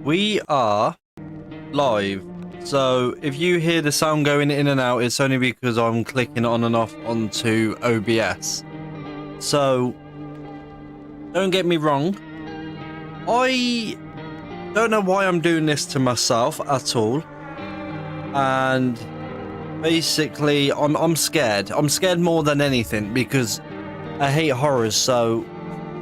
we are live. So if you hear the sound going in and out, it's only because I'm clicking on and off onto OBS. So don't get me wrong, I don't know why I'm doing this to myself at all. And basically I'm scared. I'm scared more than anything because I hate horrors. So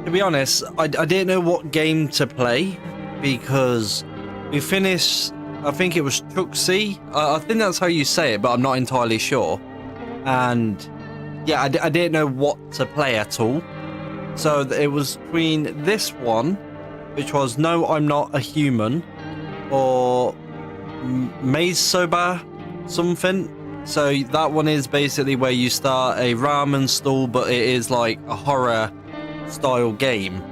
to be honest, I didn't know what game to play because we finished, I think it was Chuxy. I think that's how you say it, but I'm not entirely sure. And yeah, I didn't know what to play at all. So it was between this one, which was No, I'm Not a Human, or Maze Soba something. So that one is basically where you start a ramen stall, but it is like a horror style game.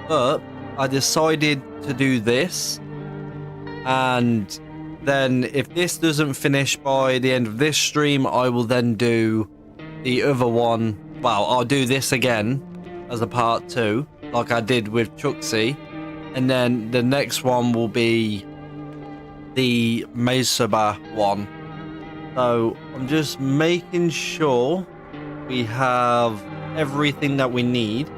But I decided to do this, and then if this doesn't finish by the end of this stream, I will then do the other one. Well, I'll do this again as a part 2 like I did with Chuxy, and then the next one will be the Mesoba one. So I'm just making sure we have everything that we need.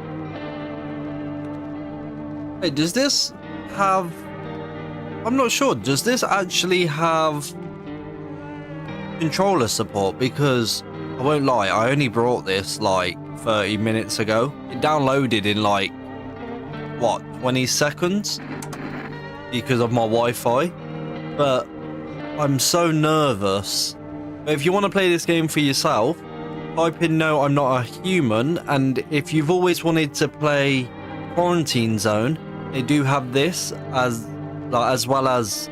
Hey, does this have... I'm not sure. Does this actually have controller support? Because I won't lie, I only brought this like 30 minutes ago. It downloaded in like, what, 20 seconds? Because of my Wi-Fi. But I'm so nervous. But if you want to play this game for yourself, type in No, I'm Not a Human. And if you've always wanted to play Quarantine Zone, they do have this as well as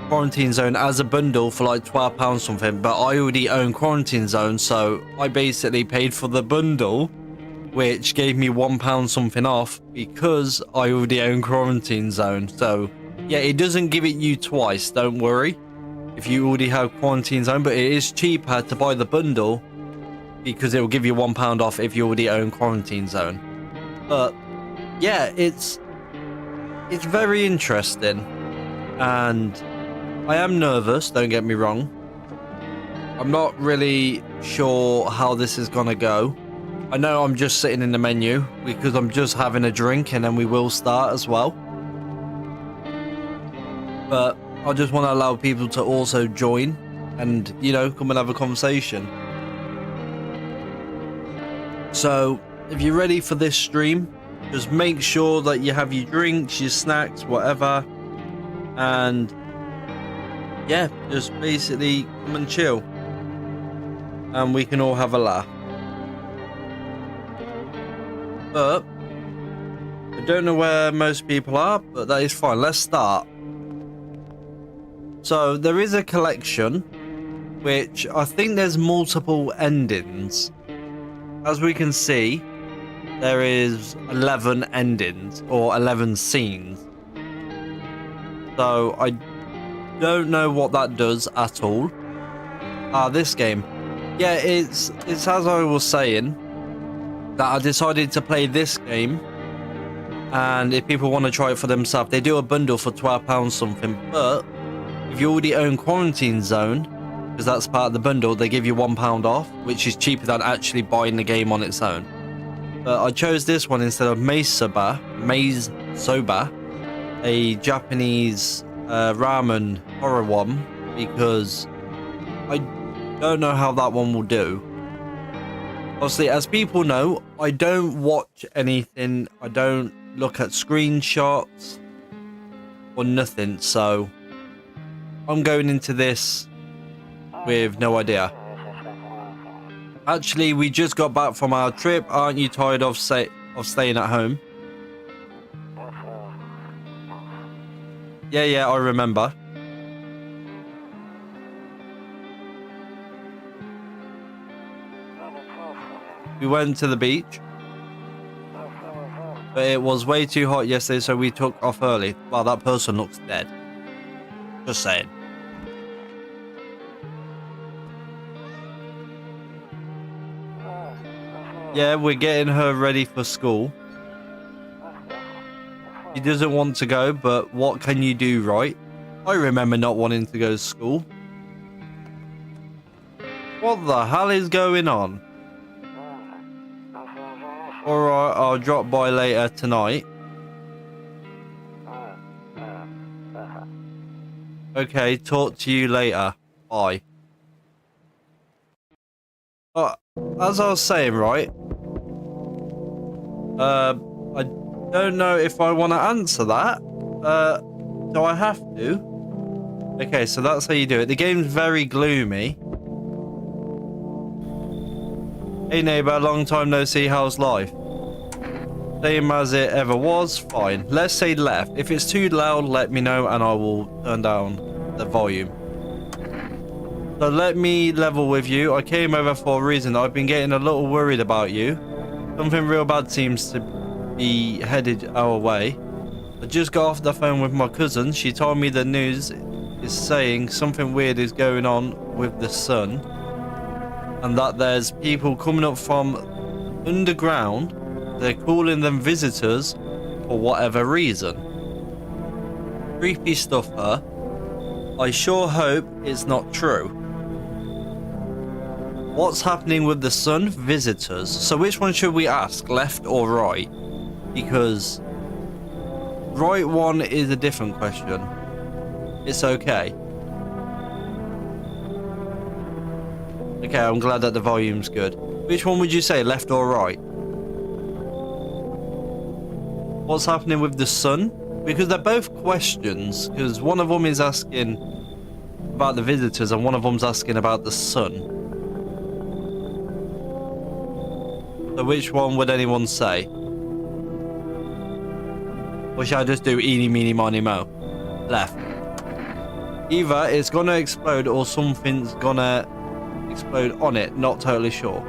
Quarantine Zone as a bundle for like £12 something. But I already own Quarantine Zone, so I basically paid for the bundle, which gave me £1 something off because I already own Quarantine Zone. So yeah, it doesn't give it you twice, don't worry, if you already have Quarantine Zone, but it is cheaper to buy the bundle because it will give you £1 off if you already own Quarantine Zone. But yeah, it's very interesting, and I am nervous, don't get me wrong. I'm not really sure how this is gonna go. I know I'm just sitting in the menu because I'm just having a drink, and then we will start as well. But I just want to allow people to also join and, you know, come and have a conversation. So if you're ready for this stream, just make sure that you have your drinks, your snacks, whatever. And yeah, just basically come and chill. And we can all have a laugh. But I don't know where most people are, but that is fine. Let's start. So there is a collection, which I think there's multiple endings. As we can see, there is 11 endings or 11 scenes. So I don't know what that does at all. This game. Yeah, it's as I was saying, that I decided to play this game. And if people want to try it for themselves, they do a bundle for £12 something. But if you already own Quarantine Zone, because that's part of the bundle, they give you £1 off, which is cheaper than actually buying the game on its own. But I chose this one instead of Maze Soba, a Japanese ramen horror one, because I don't know how that one will do. Obviously, as people know, I don't watch anything, I don't look at screenshots or nothing, so I'm going into this with no idea. Actually, we just got back from our trip. Aren't you tired of staying at home? Yeah, I remember. We went to the beach, but it was way too hot yesterday, so we took off early. Wow, that person looks dead. Just saying. Yeah, we're getting her ready for school. She doesn't want to go, but what can you do, right? I remember not wanting to go to school. What the hell is going on? Alright, I'll drop by later tonight. Okay, talk to you later. Bye. As I was saying, right? I don't know if I want to answer that. Do I have to? Okay, so that's how you do it. The game's very gloomy. Hey neighbour, long time no see, how's life? Same as it ever was, fine. Let's say left. If it's too loud, let me know and I will turn down the volume. So let me level with you. I came over for a reason. I've been getting a little worried about you. Something real bad seems to be headed our way. I just got off the phone with my cousin. She told me the news is saying something weird is going on with the sun. And that there's people coming up from underground. They're calling them visitors for whatever reason. Creepy stuff, huh? I sure hope it's not true. What's happening with the sun? Visitors. So which one should we ask? Left or right? Because right one is a different question. It's okay. Okay, I'm glad that the volume's good. Which one would you say, left or right? What's happening with the sun? Because they're both questions. Because one of them is asking about the visitors and one of them's asking about the sun. So which one would anyone say? Or should I just do eeny, meeny, miny, mo? Left. Either it's gonna explode or something's gonna explode on it. Not totally sure.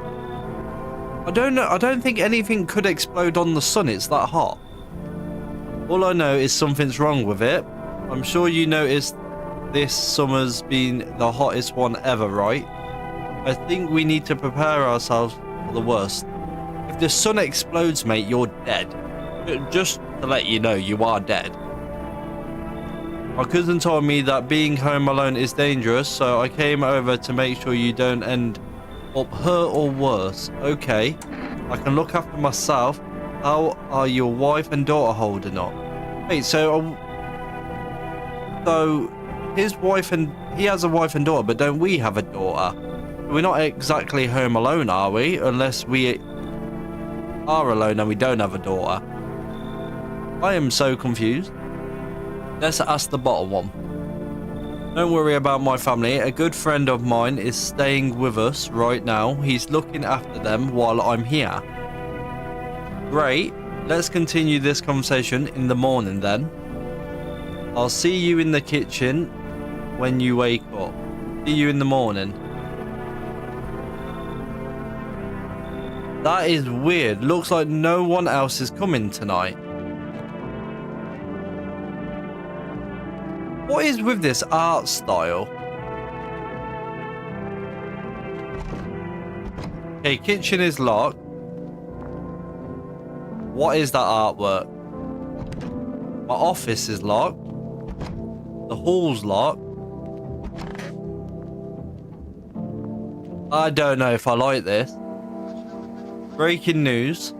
I don't know. I don't think anything could explode on the sun. It's that hot. All I know is something's wrong with it. I'm sure you noticed this summer's been the hottest one ever, right? I think we need to prepare ourselves for the worst. If the sun explodes, mate, you're dead. Just to let you know, you are dead. My cousin told me that being home alone is dangerous, so I came over to make sure you don't end up hurt or worse. Okay, I can look after myself. How are your wife and daughter holding up? Wait, so his wife and he has a wife and daughter, but don't we have a daughter? We're not exactly home alone, are we? Unless we are alone and we don't have a daughter. I am so confused. Let's ask the bottom one. Don't worry about my family. A good friend of mine is staying with us right now. He's looking after them while I'm here. Great. Let's continue this conversation in the morning then. I'll see you in the kitchen when you wake up. See you in the morning. That is weird. Looks like no one else is coming tonight. What is with this art style? Okay, kitchen is locked. What is that artwork? My office is locked. The hall's locked. I don't know if I like this. Breaking news.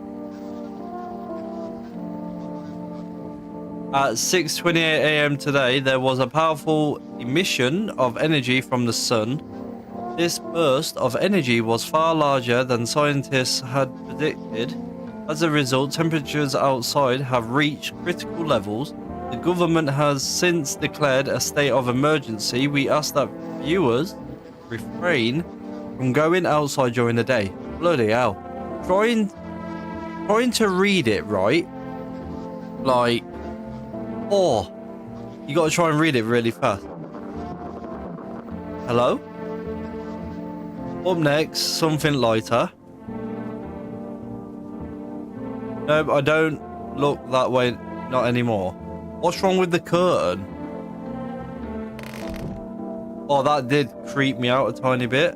At 6:28 AM today, there was a powerful emission of energy from the sun. This burst of energy was far larger than scientists had predicted. As a result, temperatures outside have reached critical levels. The government has since declared a state of emergency. We ask that viewers refrain from going outside during the day. Bloody hell. Trying to read it right. Like, oh, you gotta try and read it really fast. Hello? Up next, something lighter. Nope, I don't look that way, not anymore. What's wrong with the curtain? Oh, that did creep me out a tiny bit.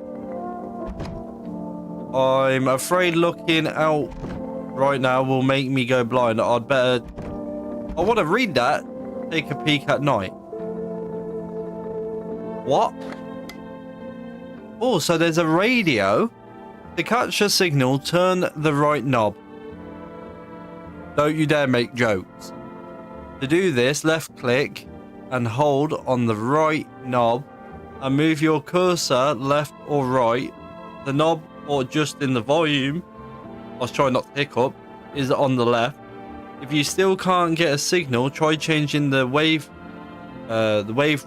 I'm afraid looking out right now will make me go blind. I'd better I want to read that. Take a peek at night. What? Oh, so there's a radio. To catch a signal, turn the right knob. Don't you dare make jokes. To do this, left click and hold on the right knob and move your cursor left or right. The knob, or just in the volume, I was trying not to hiccup, is on the left. If you still can't get a signal, try changing the wave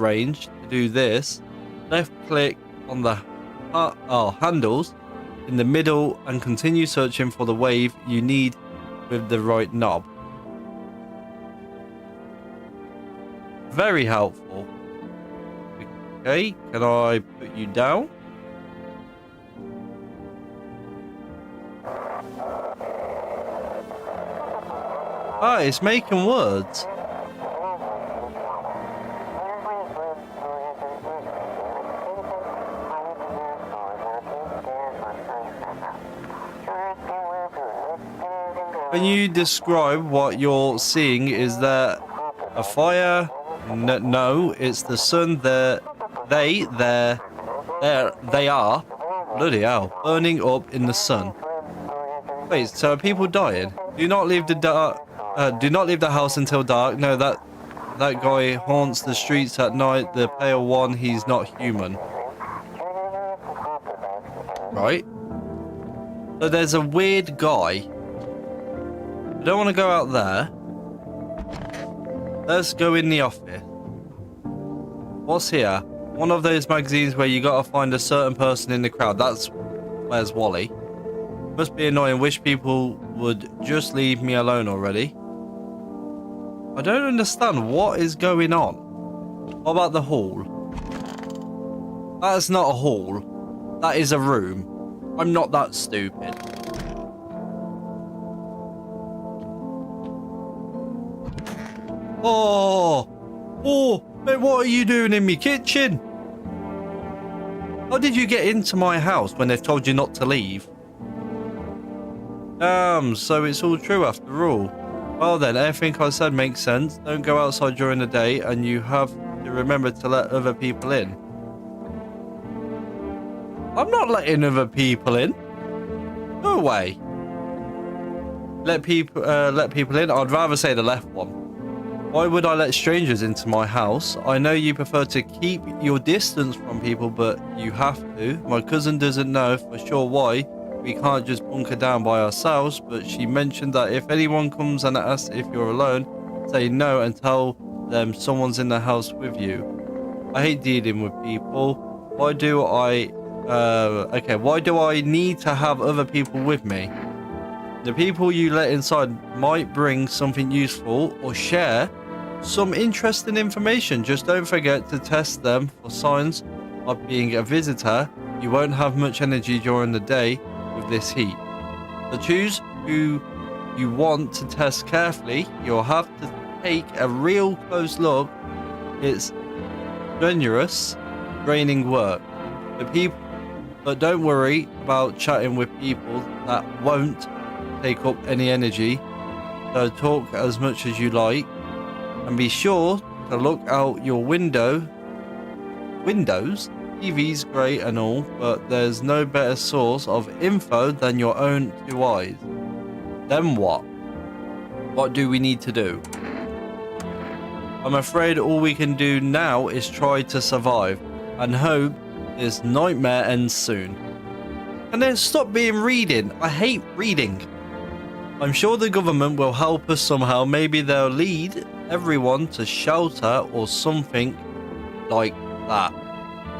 range. To do this, left click on the handles in the middle and continue searching for the wave you need with the right knob. Very helpful. Okay, can I put you down? Ah, it's making words. Can you describe what you're seeing? Is there a fire? No, it's the sun. They are, bloody hell, burning up in the sun. Wait, so are people dying? Do not leave the house until dark. No, that guy haunts the streets at night. The pale one, he's not human. Right. So there's a weird guy. I don't want to go out there. Let's go in the office. What's here? One of those magazines where you gotta find a certain person in the crowd. Where's Wally? Must be annoying. Wish people would just leave me alone already. I don't understand what is going on. What about the hall? That's not a hall. That is a room. I'm not that stupid. Oh, mate, what are you doing in my kitchen? How did you get into my house when they've told you not to leave? Damn, so it's all true after all. Well then, everything I said makes sense. Don't go outside during the day, and you have to remember to let other people in. I'm not letting other people in. Go away. Let people in. I'd rather say the left one. Why would I let strangers into my house? I know you prefer to keep your distance from people, but you have to. My cousin doesn't know for sure why. We can't just bunker down by ourselves, but she mentioned that if anyone comes and asks if you're alone, say no and tell them someone's in the house with you. I hate dealing with people. Why do I need to have other people with me? The people you let inside might bring something useful or share some interesting information. Just don't forget to test them for signs of being a visitor. You won't have much energy during the day with this heat. So choose who you want to test carefully. You'll have to take a real close look. It's strenuous, draining work. But don't worry about chatting with people. That won't take up any energy. So talk as much as you like. And be sure to look out your windows. TV's great and all, but there's no better source of info than your own two eyes. Then what? What do we need to do? I'm afraid all we can do now is try to survive and hope this nightmare ends soon. And then stop being reading. I hate reading. I'm sure the government will help us somehow. Maybe they'll lead everyone to shelter or something like that.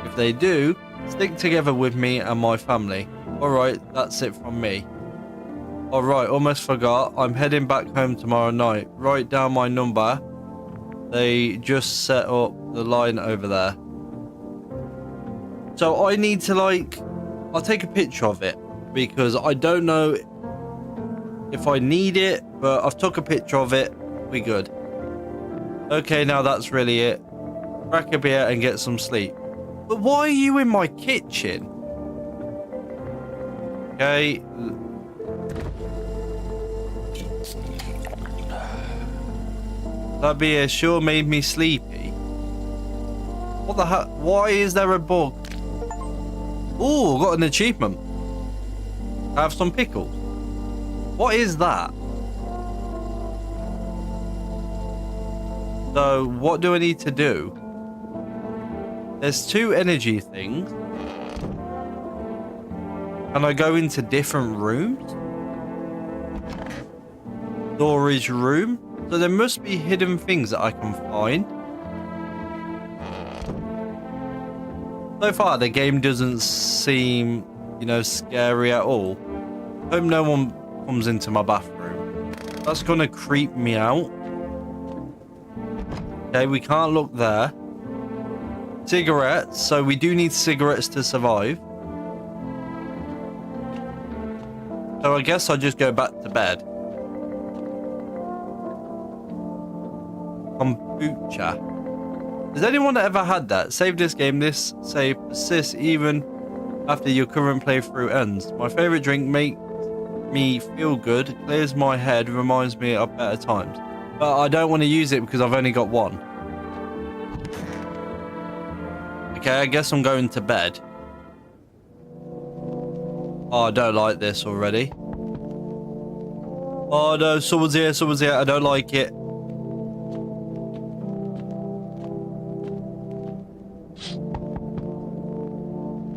If they do, stick together with me and my family. Alright, that's it from me. Alright, almost forgot. I'm heading back home tomorrow night. Write down my number. They just set up the line over there. So I need to I'll take a picture of it because I don't know if I need it, but I've took a picture of it. We good. Okay, now that's really it. Crack a beer and get some sleep. But why are you in my kitchen? Okay. That beer sure made me sleepy. What the heck? Why is there a bug? Oh, got an achievement. Have some pickles. What is that? So, what do I need to do? There's 2 energy things. Can I go into different rooms? Storage room. So there must be hidden things that I can find. So far, the game doesn't seem, you know, scary at all. Hope no one comes into my bathroom. That's gonna creep me out. Okay, we can't look there. Cigarettes. So we do need cigarettes to survive. So I guess I'll just go back to bed. Kombucha. Has anyone ever had that? Save this game. This save persists even after your current playthrough ends. My favorite drink makes me feel good, clears my head, reminds me of better times. But I don't want to use it because I've only got one. Okay, I guess I'm going to bed. Oh, I don't like this already. Oh no, someone's here, someone's here. I don't like it.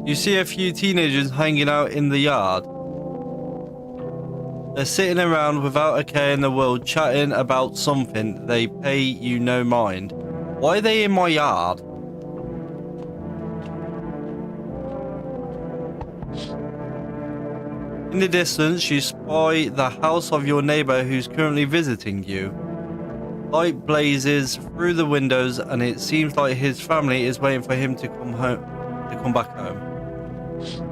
You see a few teenagers hanging out in the yard. They're sitting around without a care in the world, chatting about something. They pay you no mind. Why are they in my yard? In the distance, you spy the house of your neighbor who's currently visiting you. Light blazes through the windows, and it seems like his family is waiting for him to come home, to come back home.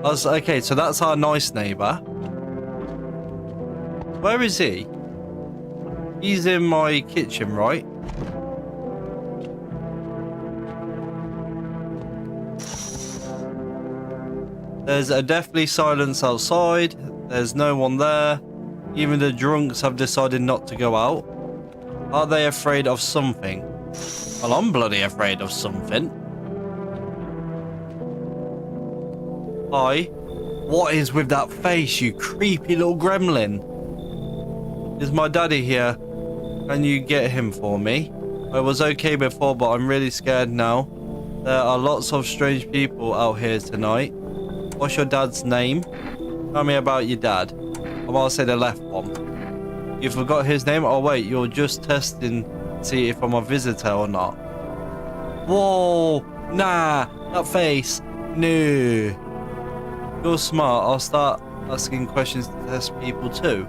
Okay, so that's our nice neighbor. Where is he? He's in my kitchen, right? There's a deathly silence outside. There's no one there. Even the drunks have decided not to go out. Are they afraid of something? Well, I'm bloody afraid of something. Hi. What is with that face, you creepy little gremlin? Is my daddy here? Can you get him for me? I was okay before, but I'm really scared now. There are lots of strange people out here tonight. What's your dad's name? Tell me about your dad. I might say the left one. You forgot his name? Oh wait, you're just testing to see if I'm a visitor or not. Whoa! Nah! That face! No! You're smart. I'll start asking questions to test people too.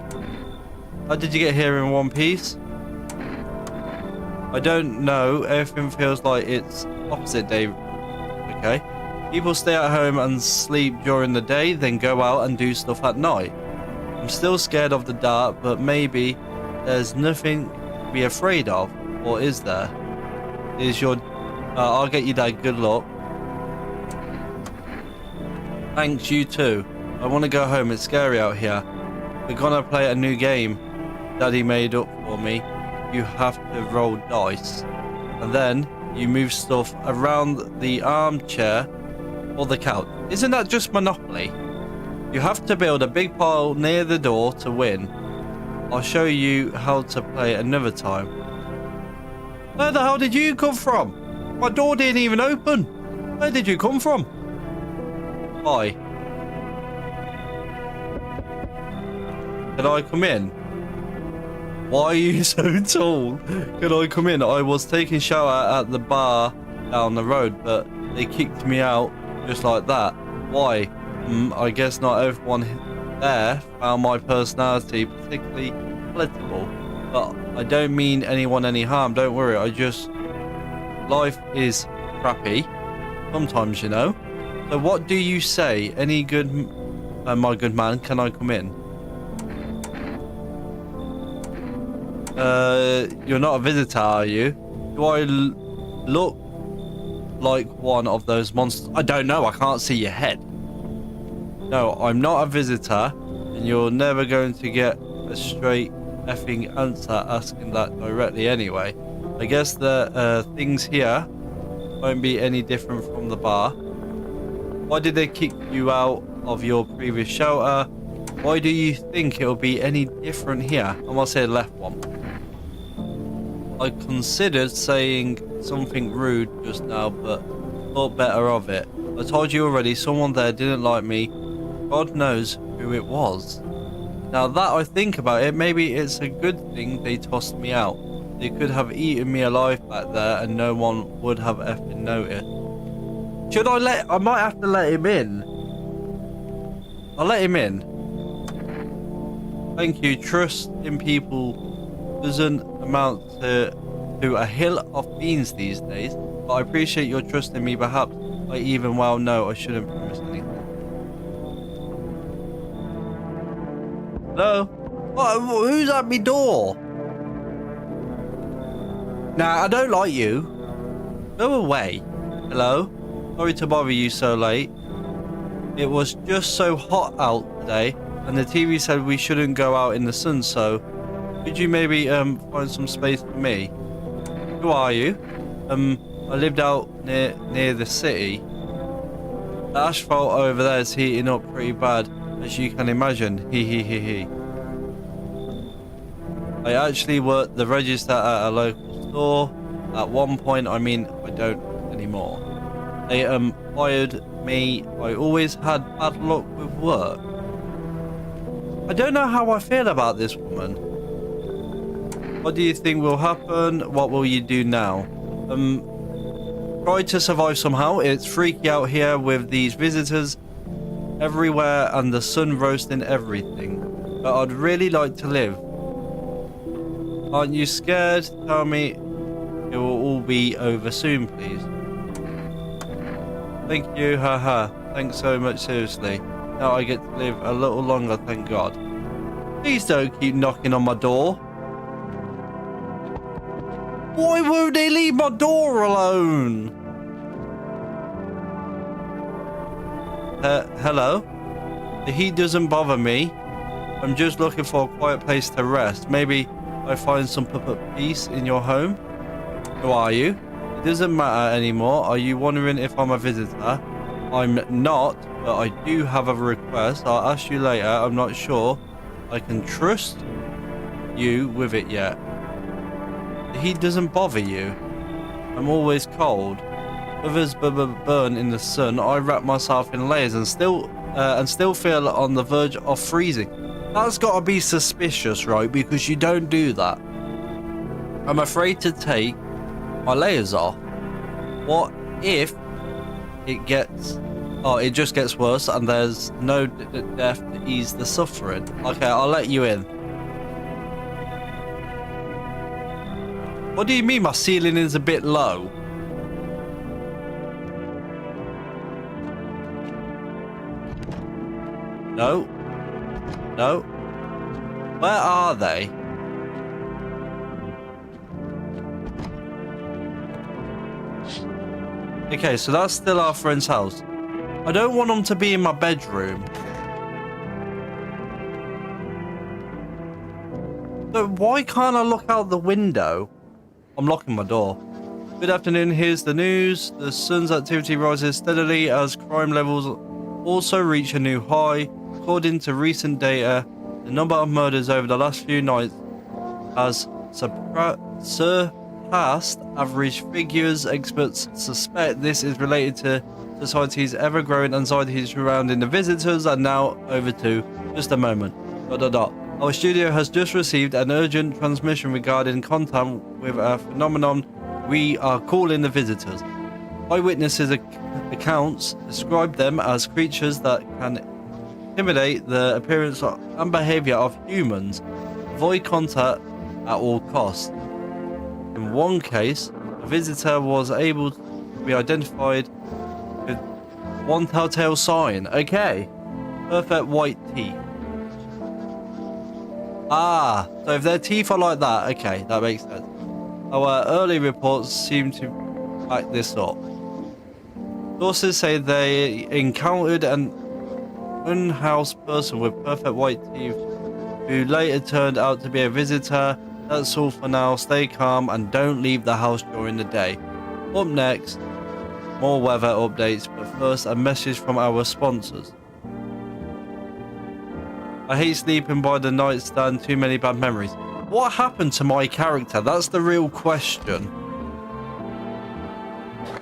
How did you get here in one piece? I don't know. Everything feels like it's opposite day. Okay. People stay at home and sleep during the day, then go out and do stuff at night. I'm still scared of the dark, but maybe there's nothing to be afraid of. Or is there? Is your... I'll get you that. Good luck. Thanks, you too. I want to go home. It's scary out here. We're gonna play a new game Daddy made up for me. You have to roll dice. And then you move stuff around the armchair or the couch. Isn't that just Monopoly? You have to build a big pile near the door to win. I'll show you how to play another time. Where the hell did you come from? My door didn't even open. Where did you come from? Hi. Can I come in? Why are you so tall? Can I come in? I was taking a shower at the bar down the road, but they kicked me out just like that. Why? I guess not everyone there found my personality particularly palatable. But I don't mean anyone any harm, don't worry. Life is crappy. Sometimes, you know. So what do you say? Any good... my good man, can I come in? You're not a visitor, are you? Do I look like one of those monsters? I don't know, I can't see your head. No, I'm not a visitor, and you're never going to get a straight effing answer asking that directly anyway. I guess the things here won't be any different from the bar. Why did they kick you out of your previous shelter? Why do you think it'll be any different here? I must say left one. I considered saying something rude just now, but thought better of it. I told you already, someone there didn't like me. God knows who it was. Now that I think about it, maybe it's a good thing they tossed me out. They could have eaten me alive back there and no one would have effing noticed. I might have to let him in. I'll let him in. Thank you. Trust in people doesn't amount to a hill of beans these days. But I appreciate your trust in me. Perhaps I even well know I shouldn't promise anything. Hello? What, who's at me door? Nah, I don't like you. Go away. Hello? Sorry to bother you so late. It was just so hot out today, and the TV said we shouldn't go out in the sun, so could you maybe find some space for me? Who are you? I lived out near the city. The asphalt over there is heating up pretty bad, as you can imagine. He. I actually worked the register at a local store. At one point, I mean, I don't anymore. They fired me. I always had bad luck with work. I don't know how I feel about this woman. What do you think will happen? What will you do now? Try to survive somehow. It's freaky out here with these visitors everywhere and the sun roasting everything. But I'd really like to live. Aren't you scared? Tell me it will all be over soon, please. Thank you, haha. Thanks so much, seriously. Now I get to live a little longer, thank God. Please don't keep knocking on my door. Why won't they leave my door alone? Hello? The heat doesn't bother me. I'm just looking for a quiet place to rest. Maybe I find some peace in your home? Who are you? It doesn't matter anymore. Are you wondering if I'm a visitor? I'm not, but I do have a request. I'll ask you later. I'm not sure I can trust you with it yet. The heat doesn't bother you. I'm always cold. Others burn in the sun. I wrap myself in layers and still feel on the verge of freezing. That's got to be suspicious, right? Because you don't do that. I'm afraid to take my layers off. What if it just gets worse and there's no death to ease the suffering? Okay, I'll let you in. What do you mean my ceiling is a bit low? No. No. Where are they? Okay, so that's still our friend's house. I don't want them to be in my bedroom. So why can't I look out the window? I'm locking my door. Good afternoon, here's the news. The sun's activity rises steadily as crime levels also reach a new high. According to recent data, the number of murders over the last few nights has surpassed average figures. Experts suspect this is related to society's ever-growing anxiety surrounding the visitors. And now over to just a moment. ... Our studio has just received an urgent transmission regarding contact with a phenomenon we are calling the visitors. Eyewitnesses accounts describe them as creatures that can intimidate the appearance and behavior of humans, avoid contact at all costs. In one case, a visitor was able to be identified with one telltale sign. Okay, perfect white teeth. Ah, so if their teeth are like that, okay, that makes sense. Our early reports seem to back this up. Sources say they encountered an unhoused person with perfect white teeth who later turned out to be a visitor. That's all for now. Stay calm and don't leave the house during the day. Up next, more weather updates, but first a message from our sponsors. I hate sleeping by the nightstand, too many bad memories. What happened to my character? That's the real question.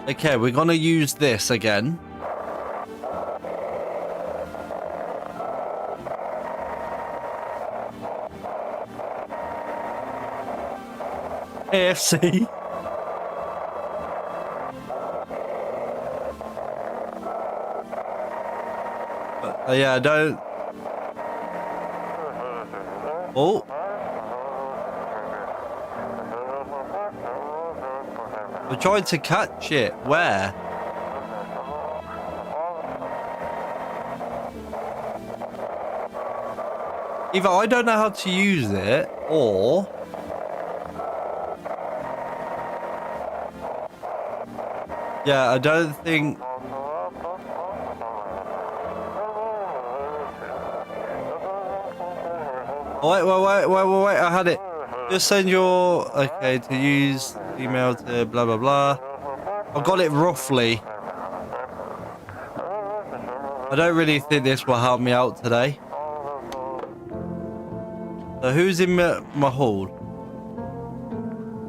Okay, we're gonna use this again. AFC. Yeah, don't. Oh. I tried to catch it. Where? Either I don't know how to use it, or... Yeah, I don't think... Wait, I had it. Just send your... Okay, to use email to blah, blah, blah. I got it roughly. I don't really think this will help me out today. So who's in my hall?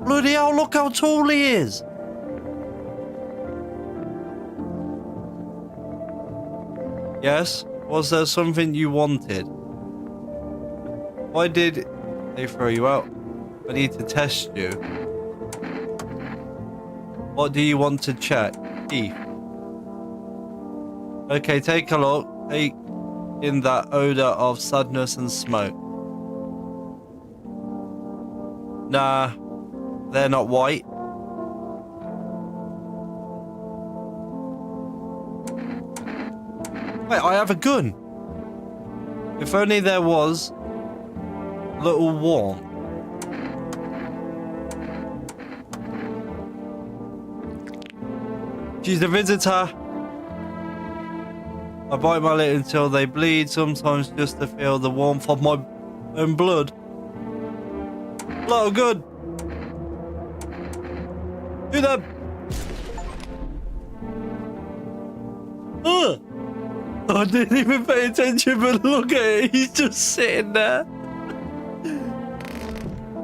Bloody hell, look how tall he is. Yes? Was there something you wanted? Why did they throw you out? I need to test you. What do you want to check? Teeth. Okay, take a look. Take in that odor of sadness and smoke. Nah, they're not white. Wait, I have a gun. If only there was a little warm. She's a visitor. I bite my lip until they bleed, sometimes just to feel the warmth of my own blood. Lot of good. Do that. I didn't even pay attention, but look at it. He's just sitting there.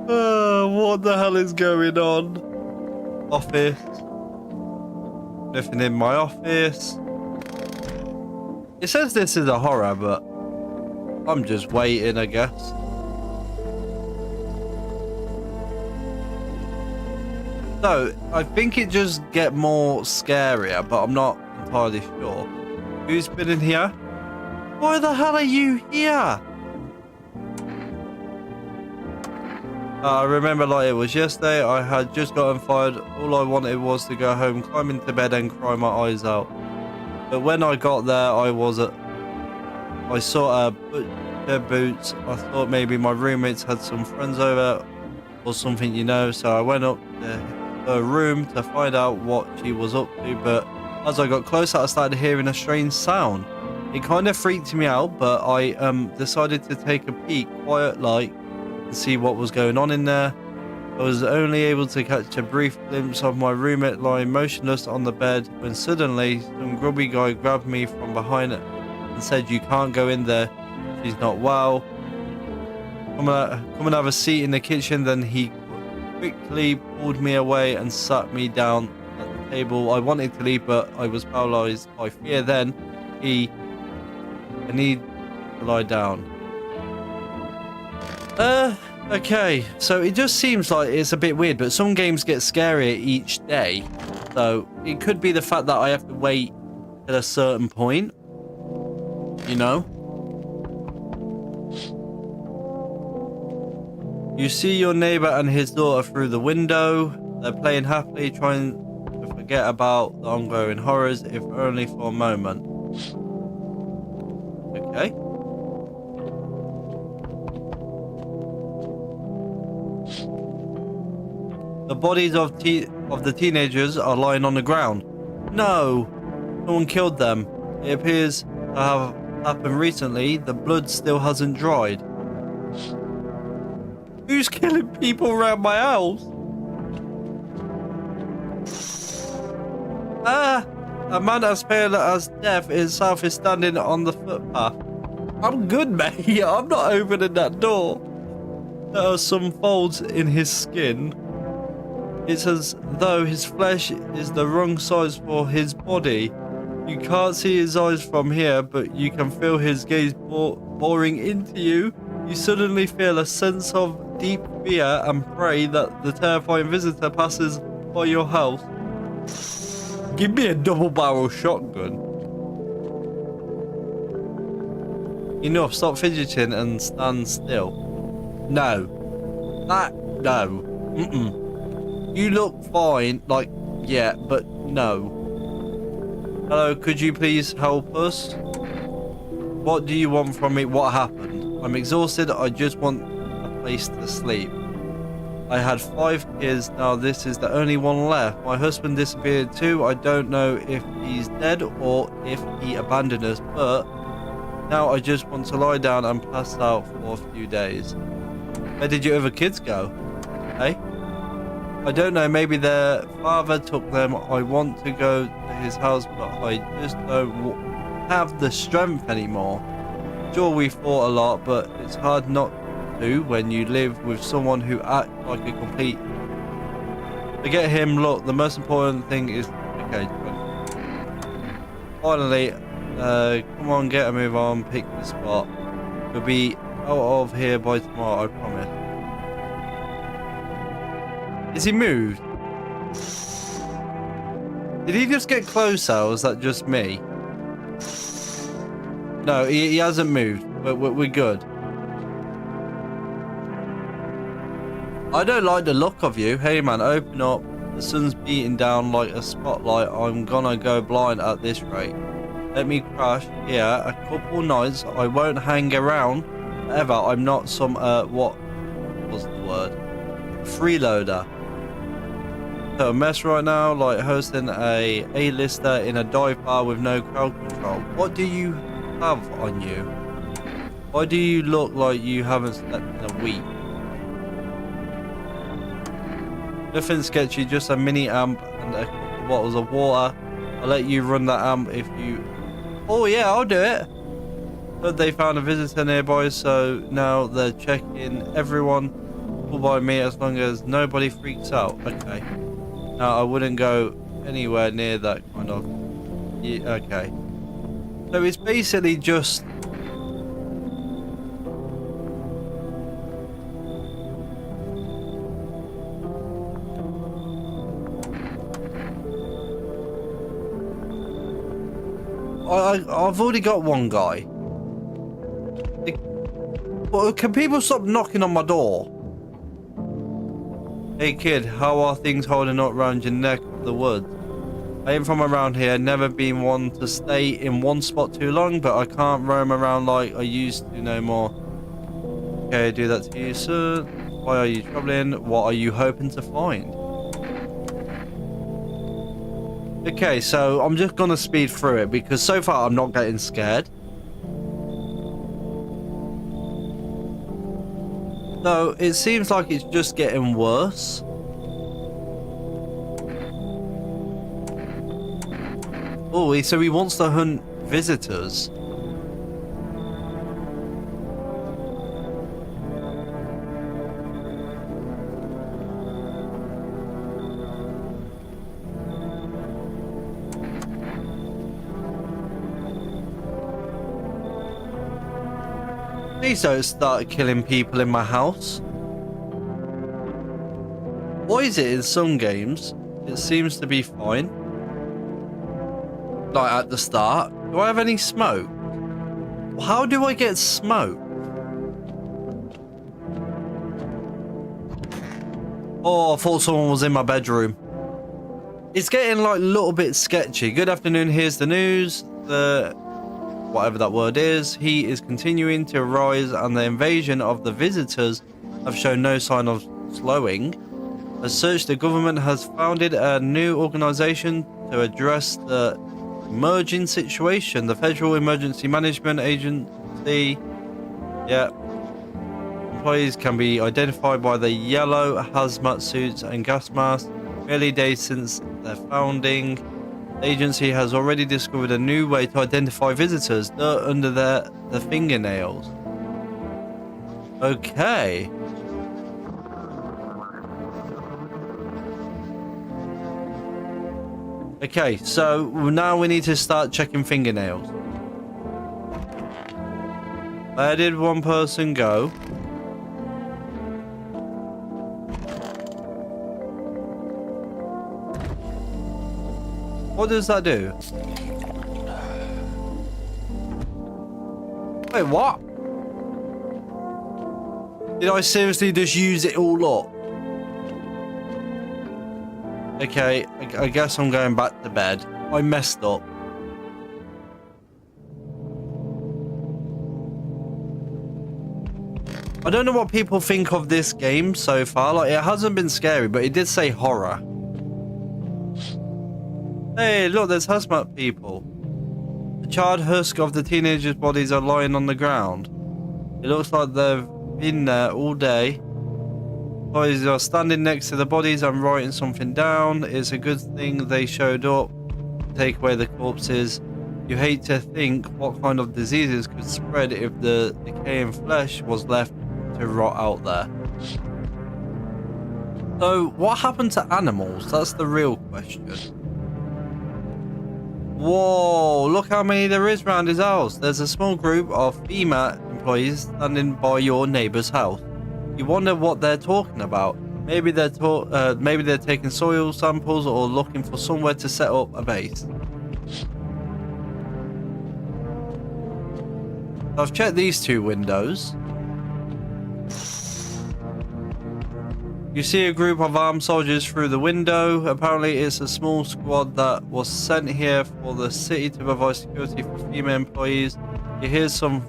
What the hell is going on? Office. Nothing in my office. It says this is a horror, but I'm just waiting, I guess. So, I think it just get more scarier, but I'm not entirely sure. Who's been in here? Why the hell are you here? I remember like it was yesterday. I had just gotten fired. All I wanted was to go home, climb into bed and cry my eyes out. But when I got there, I saw a butcher boots. I thought maybe my roommates had some friends over or something, you know. So I went up to her room to find out what she was up to. But as I got closer, I started hearing a strange sound. It kind of freaked me out, but I decided to take a peek, quiet like, to see what was going on in there. I was only able to catch a brief glimpse of my roommate lying motionless on the bed when suddenly some grubby guy grabbed me from behind it and said, "You can't go in there. She's not well. Come and have a seat in the kitchen." Then he quickly pulled me away and sat me down at the table. I wanted to leave, but I was paralyzed by fear. Then I need to lie down. Okay, so it just seems like it's a bit weird, but some games get scarier each day. So it could be the fact that I have to wait at a certain point, you know? You see your neighbor and his daughter through the window. They're playing happily, trying to forget about the ongoing horrors, if only for a moment. Okay. The bodies of the teenagers are lying on the ground. No! Someone killed them. It appears to have happened recently. The blood still hasn't dried. Who's killing people around my house? A man as pale as death himself is standing on the footpath. I'm good, mate. I'm not opening that door. There are some folds in his skin. It's as though his flesh is the wrong size for his body. You can't see his eyes from here, but you can feel his gaze boring into you. You suddenly feel a sense of deep fear and pray that the terrifying visitor passes by your house. Give me a double-barrel shotgun. Enough, stop fidgeting and stand still. No. No. You look fine, like, yeah, but no. Hello, could you please help us? What do you want from me? What happened? I'm exhausted, I just want a place to sleep. I had 5 kids, now this is the only one left. My husband disappeared too, I don't know if he's dead or if he abandoned us, but now I just want to lie down and pass out for a few days. Where did your other kids go? Hey? I don't know, maybe their father took them. I want to go to his house, but I just don't have the strength anymore. Sure, we fought a lot, but it's hard not to when you live with someone who acts like a complete... Forget him, look, the most important thing is... Okay, finally, come on, get a move on, pick the spot. We'll be out of here by tomorrow, I promise. Is he moved? Did he just get closer, or was that just me? No, he hasn't moved. We're good. I don't like the look of you. Hey man, open up. The sun's beating down like a spotlight. I'm gonna go blind at this rate. Let me crash here a couple nights. I won't hang around ever. I'm not some, what was the word? Freeloader. So a mess right now, like hosting a A-lister in a dive bar with no crowd control. What do you have on you? Why do you look like you haven't slept in a week? Nothing sketchy, just a mini amp and a couple bottles of water. I'll let you run that amp if you... Oh yeah, I'll do it. But they found a visitor nearby, so now they're checking everyone will by me as long as nobody freaks out. Okay. Now I wouldn't go anywhere near that kind of... Yeah, okay. So it's basically just... I've already got one guy. Well, can people stop knocking on my door? Hey kid, how are things holding up around your neck of the woods? I ain't from around here, never been one to stay in one spot too long, but I can't roam around like I used to no more. Okay, do that to you, sir. Why are you troubling? What are you hoping to find? Okay, so I'm just gonna speed through it because so far I'm not getting scared. So it seems like it's just getting worse. Oh, so he wants to hunt visitors. Please don't start killing people in my house. Why is it in some games it seems to be fine? Like at the start. Do I have any smoke? How do I get smoke? Oh, I thought someone was in my bedroom. It's getting like a little bit sketchy. Good afternoon, here's the news. Whatever that word is, he is continuing to rise and the invasion of the visitors have shown no sign of slowing. As such, the government has founded a new organization to address the emerging situation. The Federal Emergency Management Agency, yeah, employees can be identified by their yellow hazmat suits and gas masks. Early days since their founding, the agency has already discovered a new way to identify visitors: dirt under their fingernails. Okay. Okay, so now we need to start checking fingernails. Where did one person go? What does that do? Wait, what? Did I seriously just use it all up? Okay, I guess I'm going back to bed. I messed up. I don't know what people think of this game so far. Like, it hasn't been scary, but it did say horror. Hey, look, there's hazmat people. The charred husk of the teenagers' bodies are lying on the ground. It looks like they've been there all day. Boys are standing next to the bodies and writing something down. It's a good thing they showed up to take away the corpses. You hate to think what kind of diseases could spread if the decaying flesh was left to rot out there. So, what happened to animals? That's the real question. Whoa, look how many there is around his house. There's a small group of female employees standing by your neighbor's house. You wonder what they're talking about. Maybe they're taking soil samples or looking for somewhere to set up a base. I've checked these two windows. You see a group of armed soldiers through the window. Apparently it's a small squad that was sent here for the city to provide security for female employees. You hear some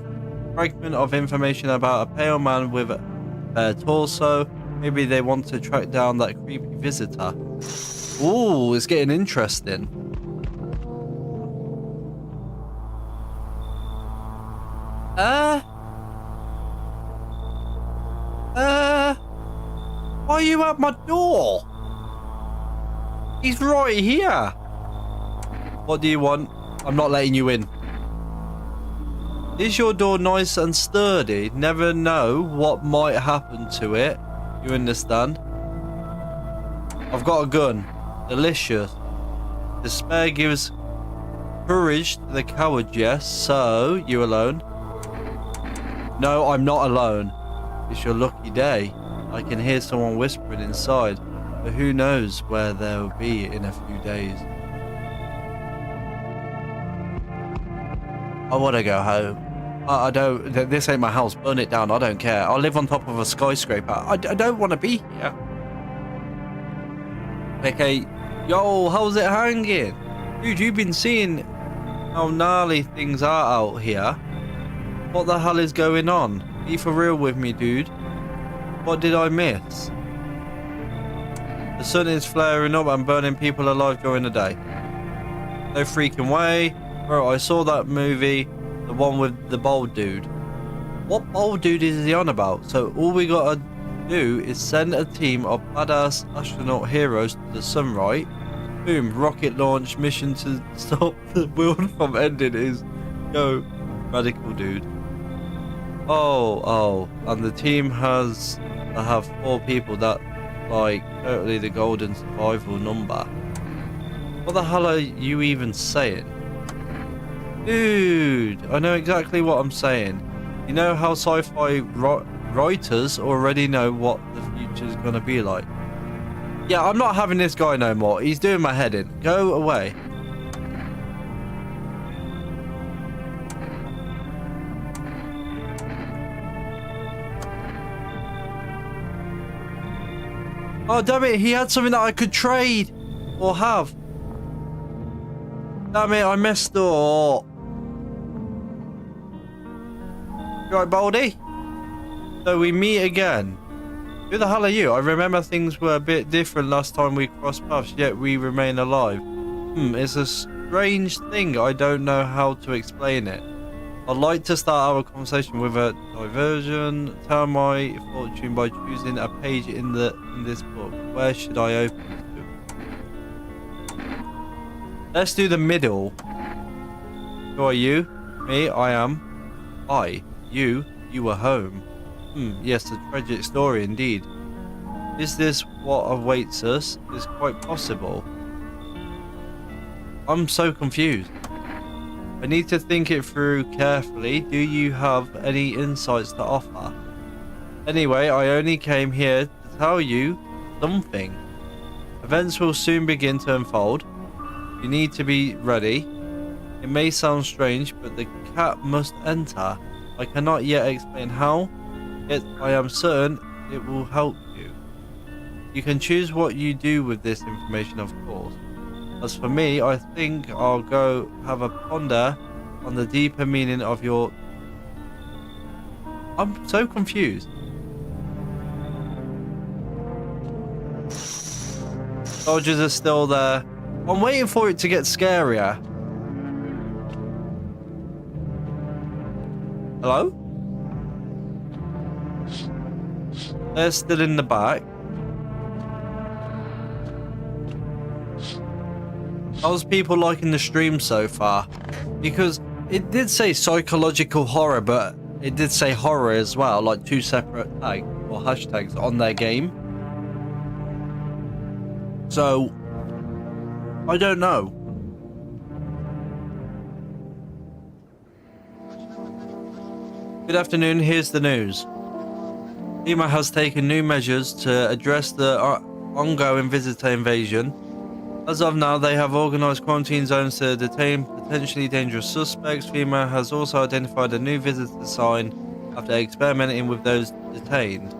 fragment of information about a pale man with a torso. Maybe they want to track down that creepy visitor. Ooh, it's getting interesting. Why are you at my door? He's right here. What do you want? I'm not letting you in. Is your door nice and sturdy? Never know what might happen to it. You understand? I've got a gun. Delicious. Despair gives courage to the coward, yes. So, you alone? No, I'm not alone. It's your lucky day. I can hear someone whispering inside, but who knows where they'll be in a few days. I want to go home. I don't. This ain't my house. Burn it down. I don't care. I live on top of a skyscraper. I don't want to be here. Okay. Yo, how's it hanging? Dude, you've been seeing how gnarly things are out here. What the hell is going on? Be for real with me, dude. What did I miss? The sun is flaring up and burning people alive during the day. No freaking way. Bro, I saw that movie, the one with the bald dude. What bald dude is he on about? So all we gotta do is send a team of badass astronaut heroes to the sun, right? Boom, rocket launch, mission to stop the world from ending is go radical dude. Oh, and the team has to have 4 people. That like totally the golden survival number. What the hell are you even saying? Dude, I know exactly what I'm saying. You know how sci-fi writers already know what the future's gonna be like. Yeah, I'm not having this guy no more. He's doing my head in. Go away. Oh, damn it. He had something that I could trade or have. Damn it, I messed up. You right, Baldy? So we meet again. Who the hell are you? I remember things were a bit different last time we crossed paths, yet we remain alive. It's a strange thing. I don't know how to explain it. I'd like to start our conversation with a diversion. Tell my fortune by choosing a page in this book. Where should I open it to? Let's do the middle. Who are you? Me, I am. I. You were home. Yes, a tragic story indeed. Is this what awaits us? It's quite possible. I'm so confused. I need to think it through carefully. Do you have any insights to offer? Anyway, I only came here to tell you something. Events will soon begin to unfold. You need to be ready. It may sound strange, but the cat must enter. I cannot yet explain how, yet I am certain it will help you. You can choose what you do with this information, of course. As for me, I think I'll go have a ponder on the deeper meaning of your... I'm so confused. Soldiers are still there. I'm waiting for it to get scarier. Hello? They're still in the back. How's people liking the stream so far? Because it did say psychological horror, but it did say horror as well, like 2 separate tags or hashtags on their game. So, I don't know. Good afternoon, here's the news. FEMA has taken new measures to address the ongoing visitor invasion. As of now, they have organized quarantine zones to detain potentially dangerous suspects. FEMA has also identified a new visitor sign after experimenting with those detained.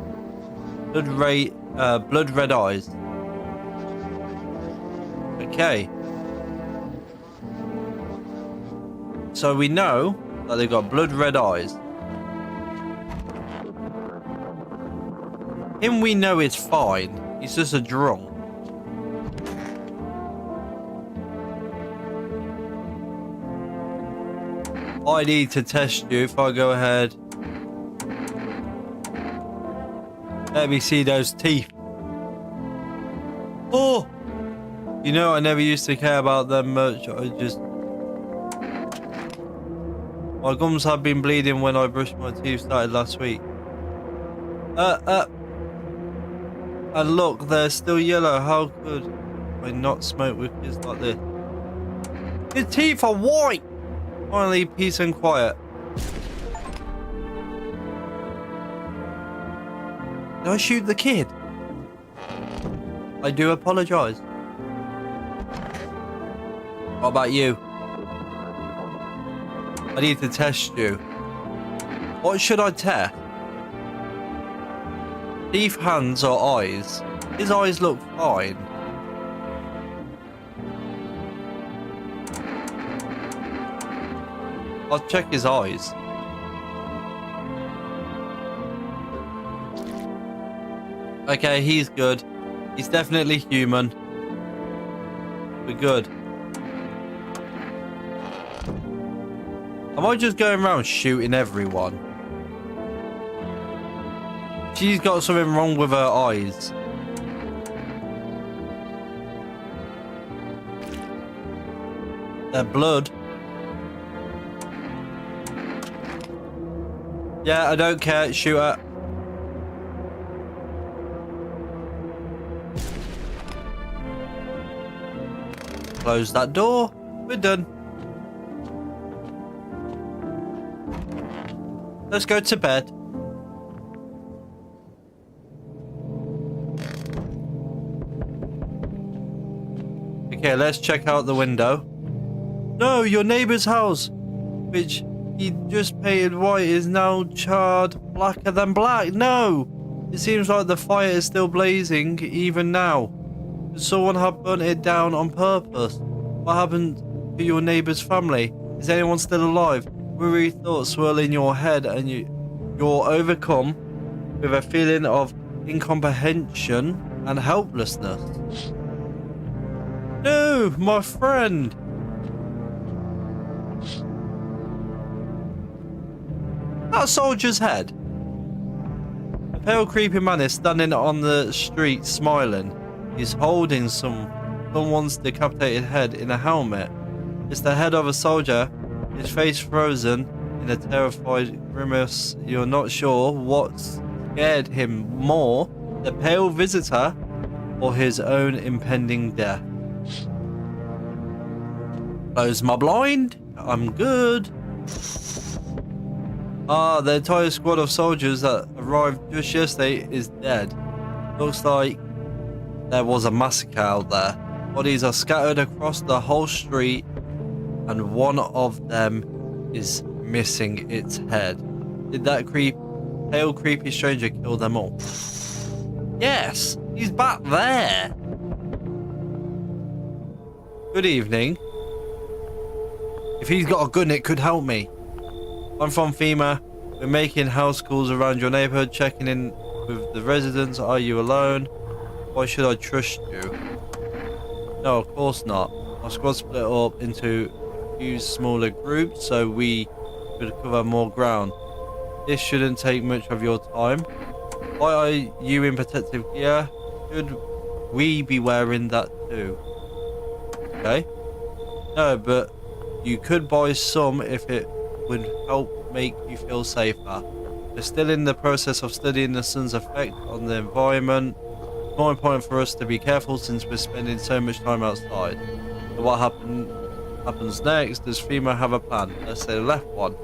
Blood red eyes. Okay. So we know that they've got blood red eyes. Him we know is fine. He's just a drunk. I need to test you if I go ahead. Let me see those teeth. Oh! You know, I never used to care about them much. My gums have been bleeding when I brushed my teeth started last week. And look, they're still yellow. How could I not smoke with kids like this? His teeth are white! Finally, peace and quiet. Did I shoot the kid? I do apologize. What about you? I need to test you. What should I test? Teeth, hands, or eyes? His eyes look fine. I'll check his eyes. Okay, he's good. He's definitely human. We're good. Am I just going around shooting everyone? She's got something wrong with her eyes. They're blood. Yeah, I don't care. Shoot her. Close that door. We're done. Let's go to bed. Okay, let's check out the window. No, your neighbor's house, which he just painted white, is now charred blacker than black. No! It seems like the fire is still blazing even now. Someone had burnt it down on purpose. What happened to your neighbor's family? Is anyone still alive? Weary thoughts swirl in your head and you're overcome with a feeling of incomprehension and helplessness. No, my friend! that soldier's head? A pale, creepy man is standing on the street, smiling. He's holding someone's decapitated head in a helmet. It's the head of a soldier, his face frozen in a terrified grimace. You're not sure what scared him more, the pale visitor or his own impending death. Close my blind. I'm good. The entire squad of soldiers that arrived just yesterday is dead. Looks like there was a massacre out there. Bodies are scattered across the whole street, and one of them is missing its head. Did that pale, creepy stranger kill them all? Yes, he's back there. Good evening. If he's got a gun, it could help me. I'm from FEMA. We're making house calls around your neighborhood, checking in with the residents. Are you alone? Why should I trust you? No, of course not. Our squad split up into a few smaller groups so we could cover more ground. This shouldn't take much of your time. Why are you in protective gear? Should we be wearing that too? Okay. No, but you could buy some if it would help make you feel safer. We're still in the process of studying the sun's effect on the environment. It's more important for us to be careful since we're spending so much time outside. So what happens next? Does FEMA have a plan? Let's say the left one.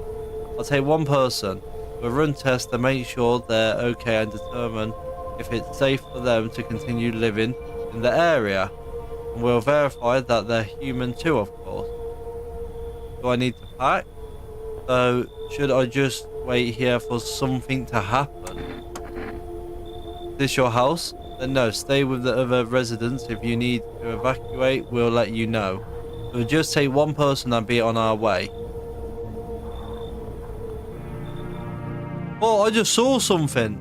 I'll take one person. We'll run tests to make sure they're okay and determine if it's safe for them to continue living in the area. And we'll verify that they're human too, of course. Do I need to pack? So, should I just wait here for something to happen? Is this your house? Then no, stay with the other residents. If you need to evacuate, we'll let you know. We'll just take one person and be on our way. Oh, I just saw something.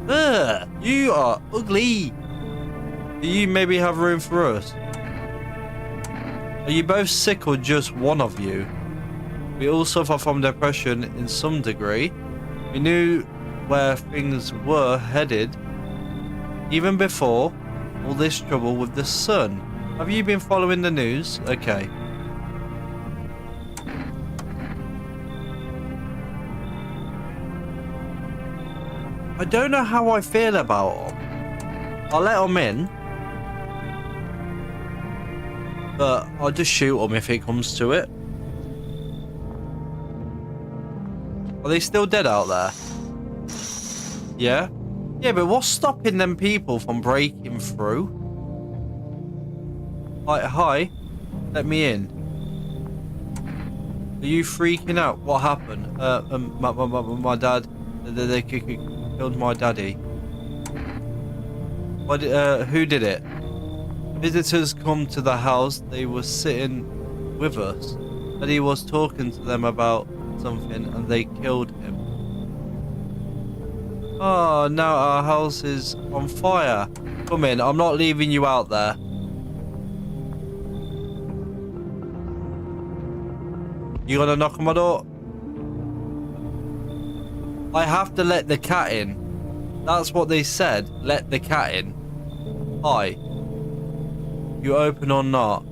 Ugh, you are ugly. Do you maybe have room for us? Are you both sick or just one of you? We all suffer from depression in some degree. We knew where things were headed even before all this trouble with the sun. Have you been following the news? Okay. I don't know how I feel about them. I'll let them in. But I'll just shoot them if it comes to it. Are they still dead out there? Yeah? Yeah, but what's stopping them people from breaking through? Hi. Let me in. Are you freaking out? What happened? My dad... They killed my daddy. What? Who did it? Visitors come to the house. They were sitting with us. Daddy was talking to them about something and they killed him. Oh, now our house is on fire. Come in. I'm not leaving you out there. You gonna knock on my door? I have to let the cat in. That's what they said. Let the cat in. Hi. You open or not?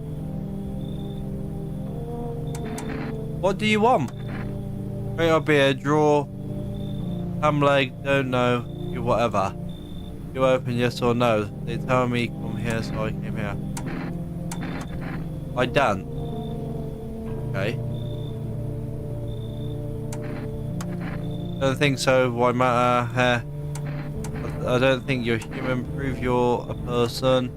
What do you want? Straight up here, draw. Ham leg, don't know. You whatever. You open, yes or no? They tell me come here, so I came here. I dance. Okay. Don't think so. Why matter? I don't think you're human. Prove you're a person.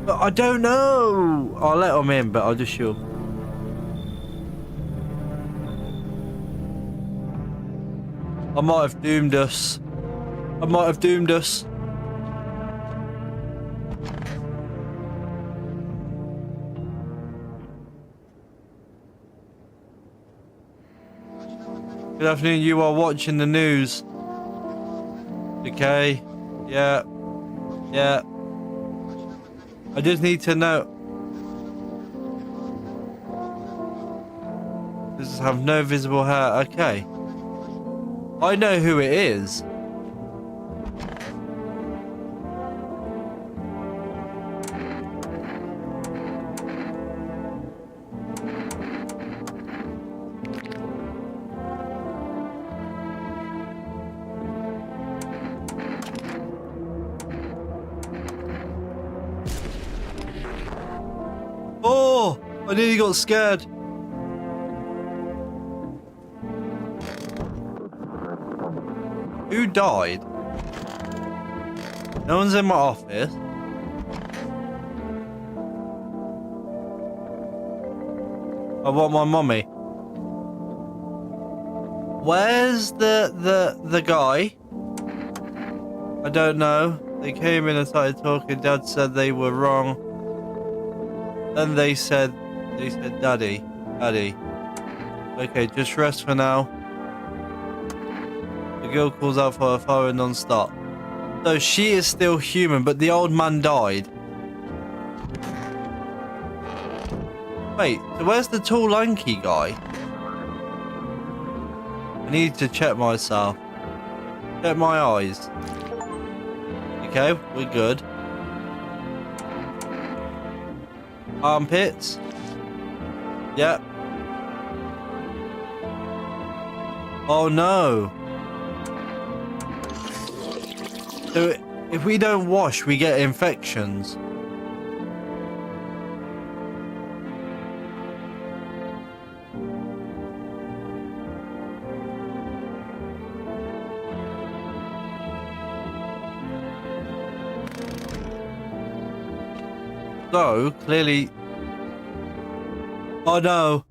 But I don't know. I'll let them in, but I'll just shoot them. I might have doomed us. I might have doomed us. Good afternoon, you are watching the news. Okay. Yeah. I just need to know. Does have no visible hair. Okay. I know who it is. Oh, I nearly got scared. Who died? No one's in my office. I want my mummy. Where's the guy? I don't know. They came in and started talking. Dad said they were wrong. Then they said, Daddy. Okay, just rest for now. The girl calls out for her father non-stop. So she is still human, but the old man died. Wait, so where's the tall lanky guy? I need to check myself. Check my eyes. Okay, we're good. Armpits. Yep. Oh no. So if we don't wash, we get infections. So clearly. Oh no.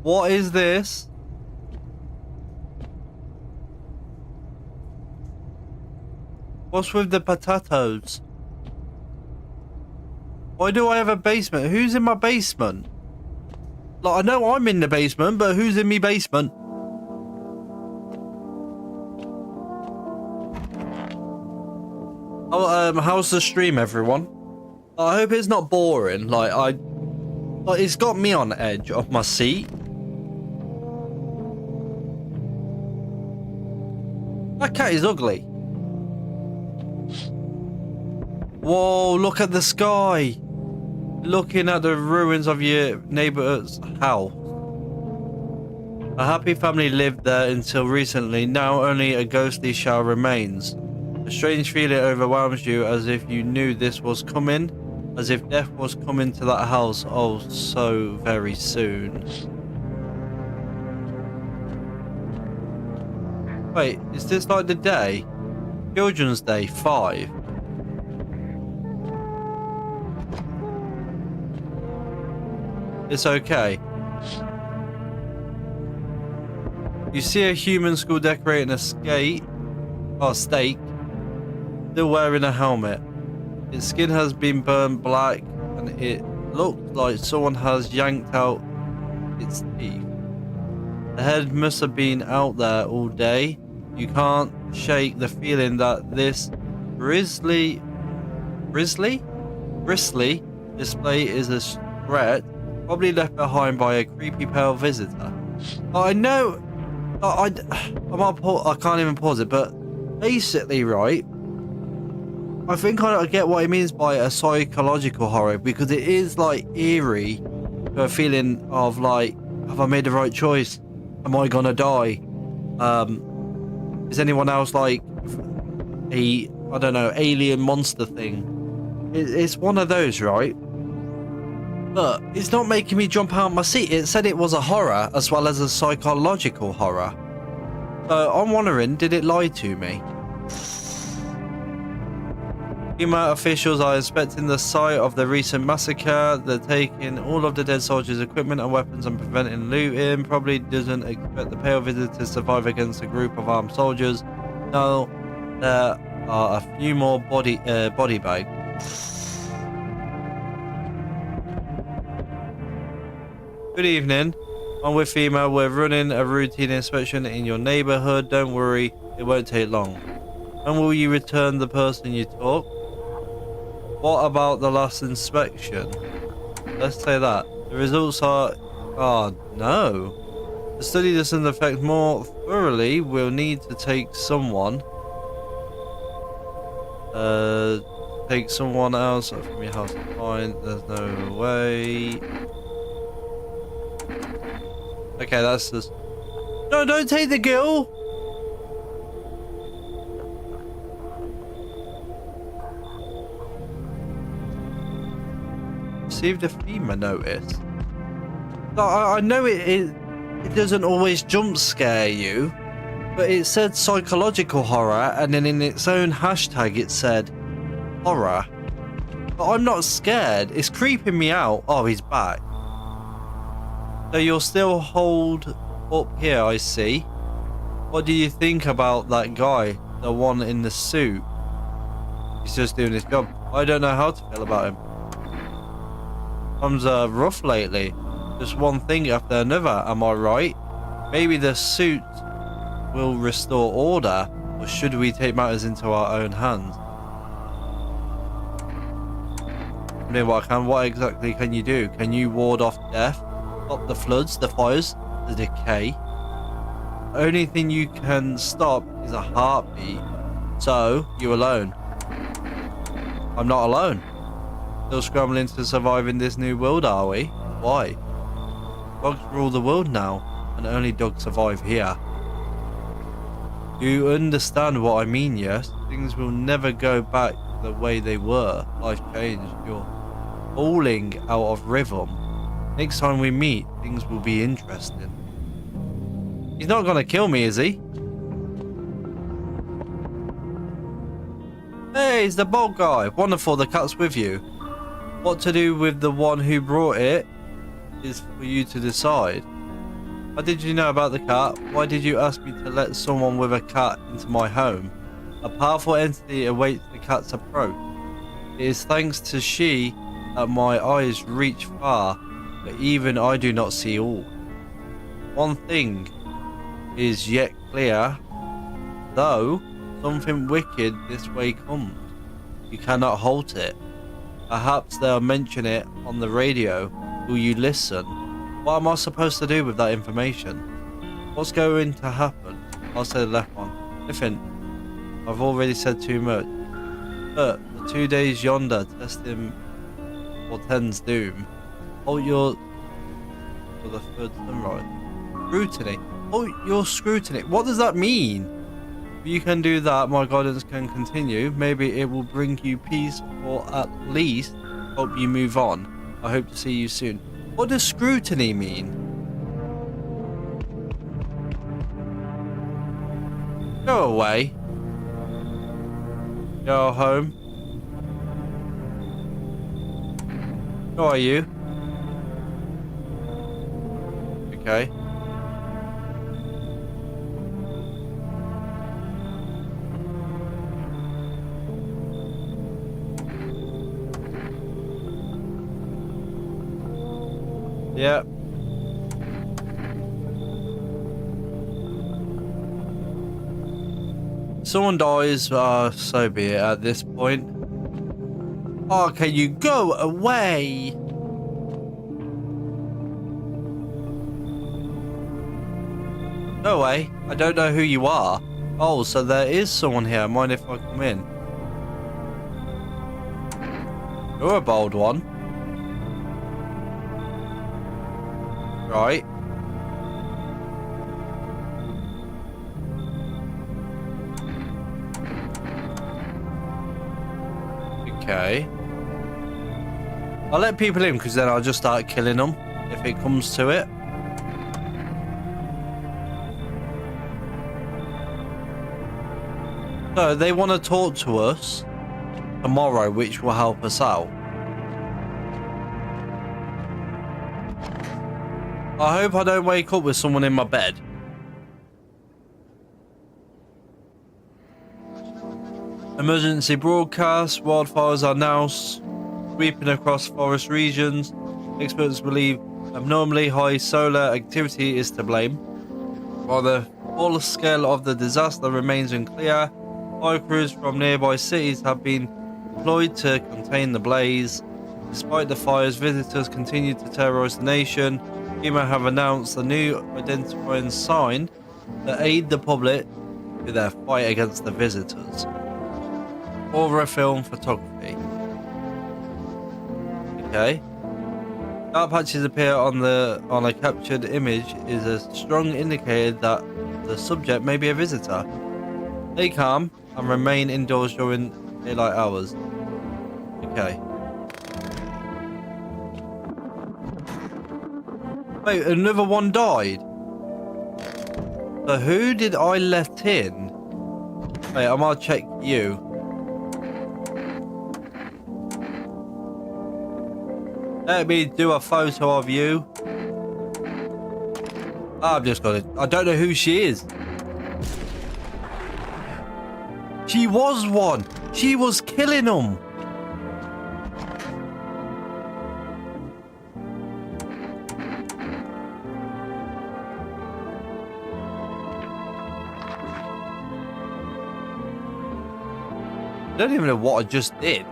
What is this? What's with the potatoes? Why do I have a basement? Who's in my basement? Like, I know I'm in the basement, but who's in me basement? Oh, how's the stream, everyone? I hope it's not boring. Like, it's got me on edge of my seat. That cat is ugly. Whoa, look at the sky. Looking at the ruins of your neighbor's house. A happy family lived there until recently. Now only a ghostly shell remains. A strange feeling overwhelms you, as if you knew this was coming. As if death was coming to that house oh so very soon. Wait, is this like the day? Children's Day 5. It's okay. You see a human skull decorating a stake, still wearing a helmet. Its skin has been burned black and it looks like someone has yanked out its teeth. The head must have been out there all day. You can't shake the feeling that this bristly display is a threat, probably left behind by a creepy pale visitor. I know, I can't even pause it, but basically, right, I think I get what he means by a psychological horror, because it is like eerie, a feeling of like, have I made the right choice? Am I gonna die? Is anyone else like a, I don't know, alien monster thing? It's one of those, right? But it's not making me jump out of my seat. It said it was a horror as well as a psychological horror. So I'm wondering, did it lie to me? FEMA officials are inspecting the site of the recent massacre. They're taking all of the dead soldiers' equipment and weapons and preventing looting. Probably doesn't expect the pale visitor to survive against a group of armed soldiers. No, there are a few more body bags. Good evening. I'm with FEMA. We're running a routine inspection in your neighborhood. Don't worry, it won't take long. When will you return the person you took? What about the last inspection? Let's say that. The results are... Oh, no. To study this and effect more thoroughly, we'll need to take someone... Take someone else from your house. Fine, there's no way. Okay, that's just... No, don't take the girl! Received a FEMA notice. I know it doesn't always jump scare you, but it said psychological horror, and then in its own hashtag it said horror. But I'm not scared. It's creeping me out. Oh, he's back. So you're still holed up here, I see. What do you think about that guy? The one in the suit? He's just doing his job. I don't know how to feel about him. Times are rough lately. Just one thing after another, am I right? Maybe the suit will restore order, or should we take matters into our own hands? I mean, what exactly can you do? Can you ward off death? Stop the floods, the fires, the decay? The only thing you can stop is a heartbeat. So, you're alone. I'm not alone. Still scrambling to survive in this new world, are we? Why? Dogs rule the world now, and only dogs survive here. You understand what I mean, yes? Things will never go back to the way they were. Life changed. You're falling out of rhythm. Next time we meet, things will be interesting. He's not gonna kill me, is he? Hey, it's the bald guy. Wonderful, the cat's with you. What to do with the one who brought it is for you to decide. How did you know about the cat? Why did you ask me to let someone with a cat into my home? A powerful entity awaits the cat's approach. It is thanks to she that my eyes reach far, but even I do not see all. One thing is yet clear, though something wicked this way comes. You cannot halt it. Perhaps they'll mention it on the radio. Will you listen? What am I supposed to do with that information? What's going to happen? I'll say the left one. Nothing. I've already said too much. But the 2 days yonder testing portends doom. Hold your... for the third sunrise. Scrutiny. Oh, your scrutiny. What does that mean? If you can do that, my guidance can continue. Maybe it will bring you peace, or at least help you move on. I hope to see you soon. What does scrutiny mean? Go away. Go home. Who are you? Okay. Yeah. Someone dies, so be it at this point. Oh, can you go away? No way. I don't know who you are. Oh, so there is someone here. Mind if I come in? You're a bold one. Right. Okay. I'll let people in because then I'll just start killing them if it comes to it. So they want to talk to us tomorrow, which will help us out. I hope I don't wake up with someone in my bed. Emergency broadcast. Wildfires are now sweeping across forest regions. Experts believe abnormally high solar activity is to blame. While the full scale of the disaster remains unclear, fire crews from nearby cities have been deployed to contain the blaze. Despite the fires, visitors continue to terrorize the nation. FEMA have announced a new identifying sign to aid the public to their fight against the visitors. Horror film photography. Okay. Dark patches appear on a captured image is a strong indicator that the subject may be a visitor. Stay calm and remain indoors during daylight hours. Okay. Wait, another one died? So who did I let in? Wait, I might check you. Let me do a photo of you. I've just got it. I don't know who she is. She was one. She was killing them. I don't even know what I just did.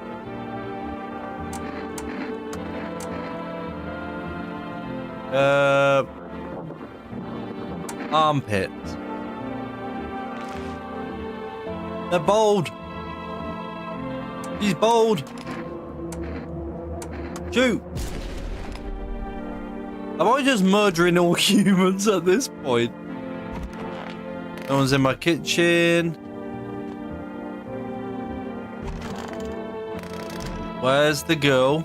Armpits. They're bold. She's bold. Shoot. Am I just murdering all humans at this point? No one's in my kitchen. Where's the girl?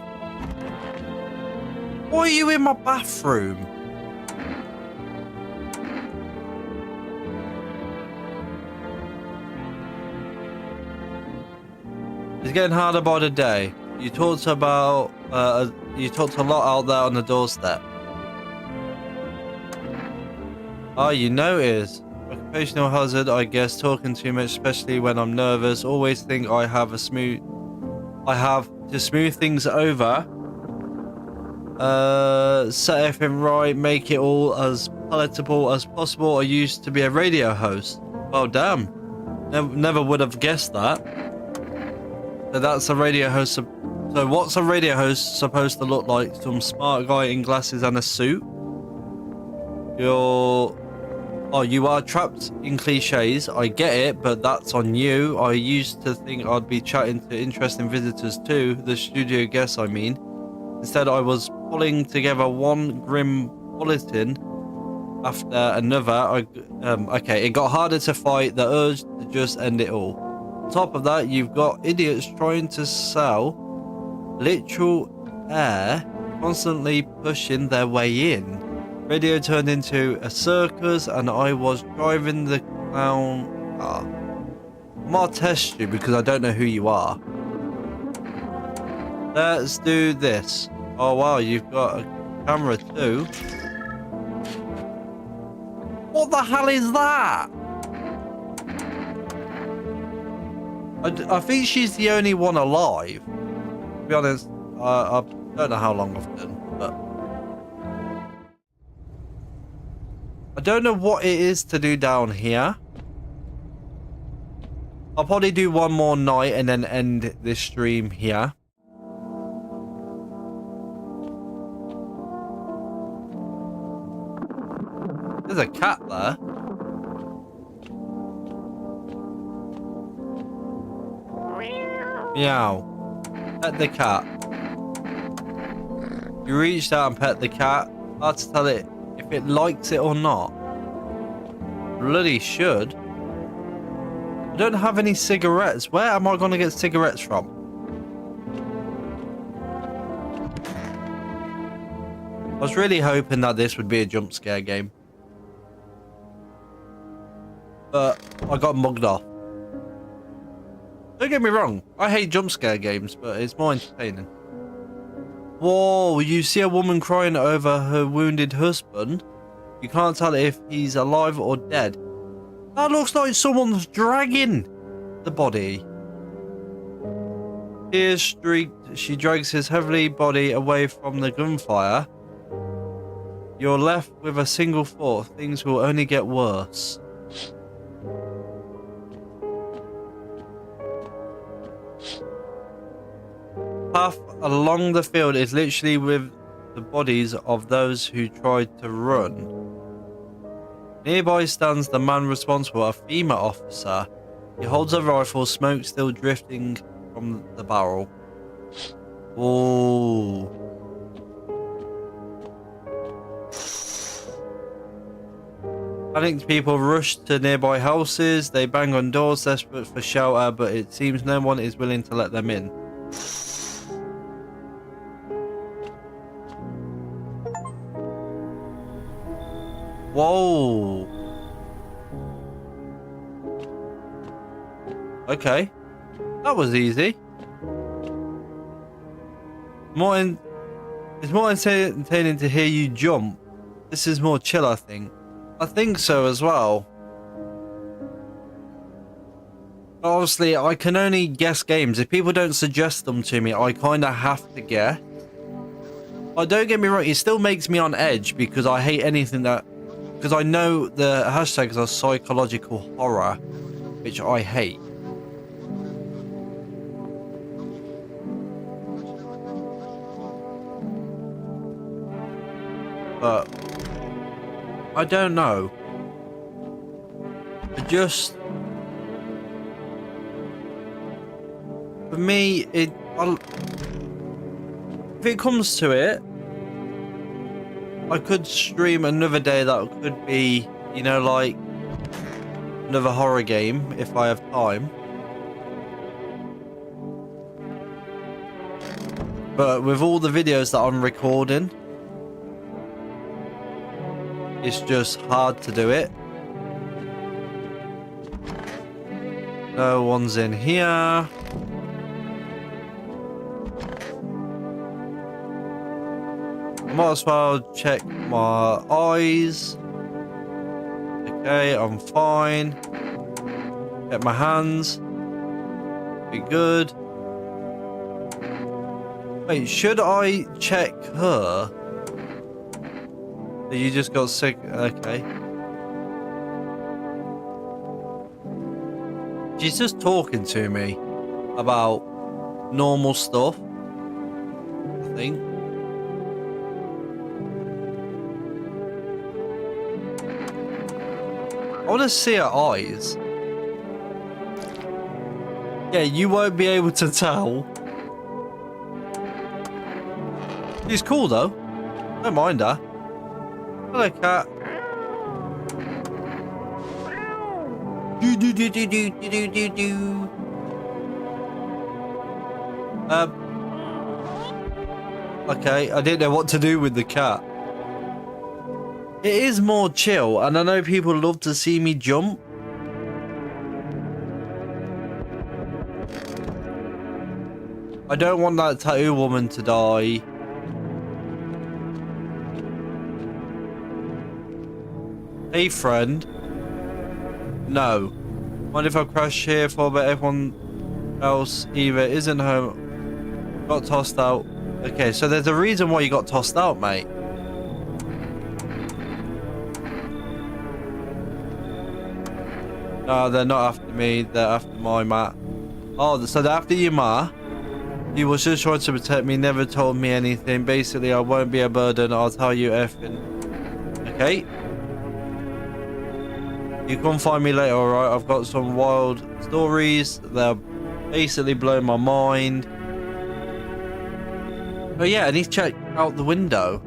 Why are you in my bathroom? It's getting harder by the day. You talked about you talked a lot out there on the doorstep. Oh, you notice. Occupational hazard, I guess. Talking too much, especially when I'm nervous. Always think I have to smooth things over. Set everything right, make it all as palatable as possible. I used to be a radio host. Well, damn. Never would have guessed that. So that's a radio host. So what's a radio host supposed to look like? Some smart guy in glasses and a suit? You are trapped in cliches. I get it, but that's on you. I used to think I'd be chatting to interesting visitors too. The studio guests, I mean. Instead, I was pulling together one grim bulletin after another. Okay, it got harder to fight the urge to just end it all. On top of that, you've got idiots trying to sell literal air, constantly pushing their way in. Radio turned into a circus, and I was driving the clown car. I might test you because I don't know who you are. Let's do this. Oh wow, you've got a camera too. What the hell is that? I think she's the only one alive. To be honest, I don't know how long I've done, but I don't know what it is to do down here. I'll probably do one more night and then end this stream here. There's a cat there. Meow. Pet the cat. You reached out and pet the cat. Hard to tell it if it likes it or not. Bloody should. I don't have any cigarettes. Where am I going to get cigarettes from? I was really hoping that this would be a jump scare game. But I got mugged off. Don't get me wrong, I hate jump scare games, but it's more entertaining. Whoa, you see a woman crying over her wounded husband. You can't tell if he's alive or dead. That looks like someone's dragging the body. Tears streaked, she drags his heavy body away from the gunfire. You're left with a single thought, things will only get worse. path along the field is literally with the bodies of those who tried to run. Nearby stands the man responsible, a female officer. He holds a rifle, smoke still drifting from the barrel. Oh. Panicked people rush to nearby houses. They bang on doors, desperate for shelter, but it seems no one is willing to let them in. Whoa. Okay. That was easy. It's more entertaining to hear you jump. This is more chill, I think. I think so as well. But obviously, I can only guess games. If people don't suggest them to me, I kind of have to guess. But don't get me wrong, it still makes me on edge because I hate anything that... Because I know the hashtags are psychological horror, which I hate. But I don't know. For me, if it comes to it, I could stream another day that could be, you know, like another horror game if I have time. But with all the videos that I'm recording, it's just hard to do it. No one's in here. Might as well check my eyes. Okay, I'm fine. Check my hands. Be good. Wait, should I check her? You just got sick. Okay. She's just talking to me about normal stuff, I think. I want to see her eyes. Yeah, you won't be able to tell. She's cool though. Don't mind her. Hello, cat. Do do do do do do do do. Okay, I didn't know what to do with the cat. It is more chill, and I know people love to see me jump. I don't want that tattoo woman to die. Hey, friend. No. Mind if I crash here for but everyone else either isn't home? Got tossed out. Okay, so there's a reason why you got tossed out, mate. No, they're not after me. They're after my ma. Oh, so they're after you, ma? He was just trying to protect me, never told me anything. Basically, I won't be a burden. I'll tell you everything. Okay. You come find me later, alright? I've got some wild stories. They'll basically blow my mind. Oh yeah, and he's checked out the window.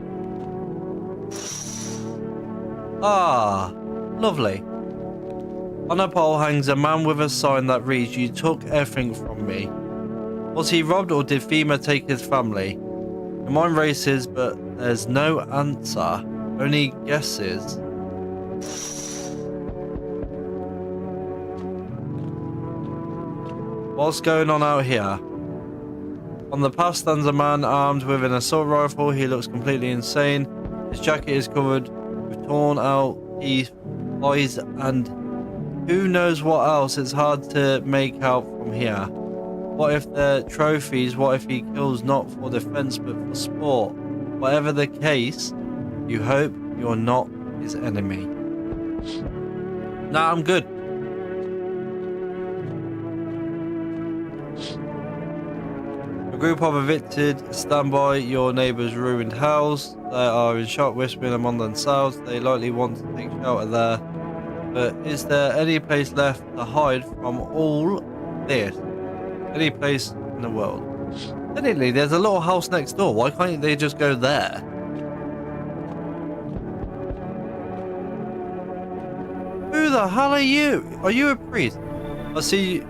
Ah, lovely. On a pole hangs a man with a sign that reads, "You took everything from me." Was he robbed or did FEMA take his family? Your mind races, but there's no answer. Only guesses. What's going on out here? On the path stands a man armed with an assault rifle. He looks completely insane. His jacket is covered with torn out teeth, eyes, and who knows what else. It's hard to make out from here. What if they're trophies? What if he kills not for defense but for sport? Whatever the case, you hope you're not his enemy. Nah, I'm good. We've group of evicted stand by your neighbour's ruined house. They are in shock, whispering among themselves. They likely want to take shelter there. But is there any place left to hide from all this? Any place in the world? Technically, there's a little house next door. Why can't they just go there? Who the hell are you? Are you a priest? I see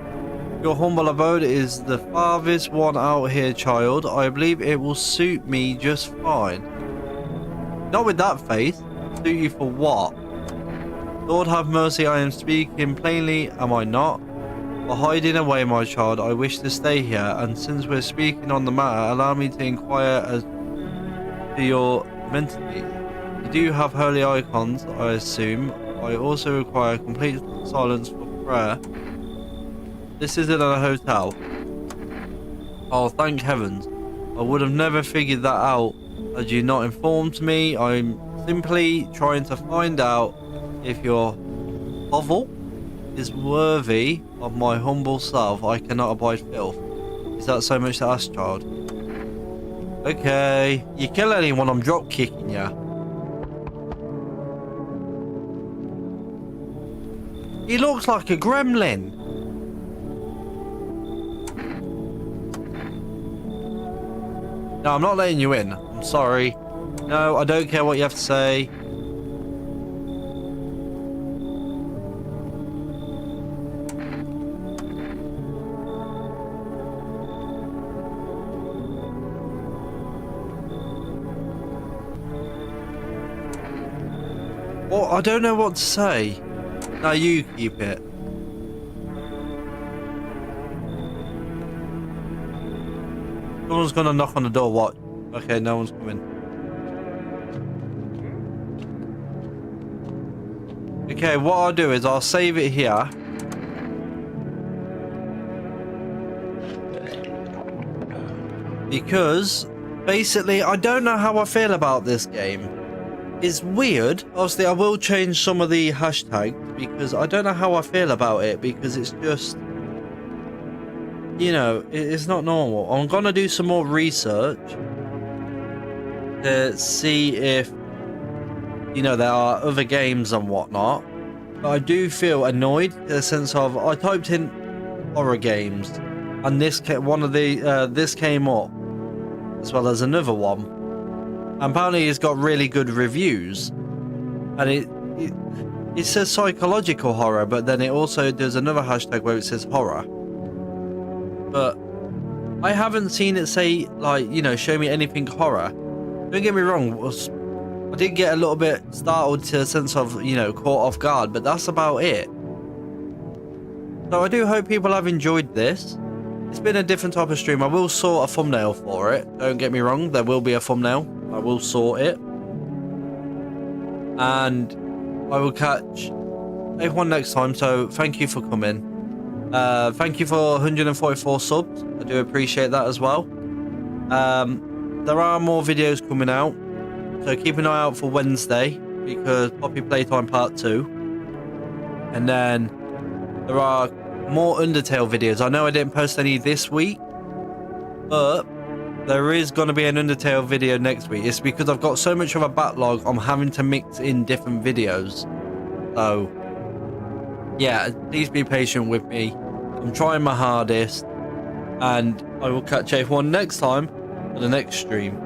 your humble abode is the farthest one out here, child. I believe it will suit me just fine. Not with that face. Suit you for what? Lord have mercy, I am speaking plainly, am I not? For hiding away, my child, I wish to stay here, and since we're speaking on the matter, allow me to inquire as to your mental needs. You do have holy icons, I assume. I also require complete silence for prayer. This isn't a hotel. Oh, thank heavens. I would have never figured that out had you not informed me. I'm simply trying to find out if your hovel is worthy of my humble self. I cannot abide filth. Is that so much to ask, child? Okay. You kill anyone, I'm drop kicking you. He looks like a gremlin. No, I'm not letting you in. I'm sorry. No, I don't care what you have to say. Well, I don't know what to say. No, you keep it. Someone's gonna knock on the door, what? Okay, no one's coming. Okay, what I'll do is I'll save it here. Because, basically, I don't know how I feel about this game. It's weird. Obviously, I will change some of the hashtags because I don't know how I feel about it because it's just... You know, it's not normal. I'm going to do some more research to see if, you know, there are other games and whatnot. But I do feel annoyed in the sense of I typed in horror games and this this came up as well as another one. And apparently it's got really good reviews. And it says psychological horror, but then it also does another hashtag where it says horror. But I haven't seen it say, like, you know, show me anything horror. Don't get me wrong, I did get a little bit startled to a sense of, you know, caught off guard, but that's about it. So I do hope people have enjoyed this. It's been a different type of stream. I will sort a thumbnail for it. Don't get me wrong, there will be a thumbnail. I will sort it. And I will catch everyone next time, so thank you for coming. Thank you for 144 subs. I do appreciate that as well. There are more videos coming out, so keep an eye out for Wednesday because Poppy Playtime Part 2. And then there are more Undertale videos. I know I didn't post any this week, but there is going to be an Undertale video next week. It's because I've got so much of a backlog, I'm having to mix in different videos. So yeah, please be patient with me. I'm trying my hardest, and I will catch everyone next time on the next stream.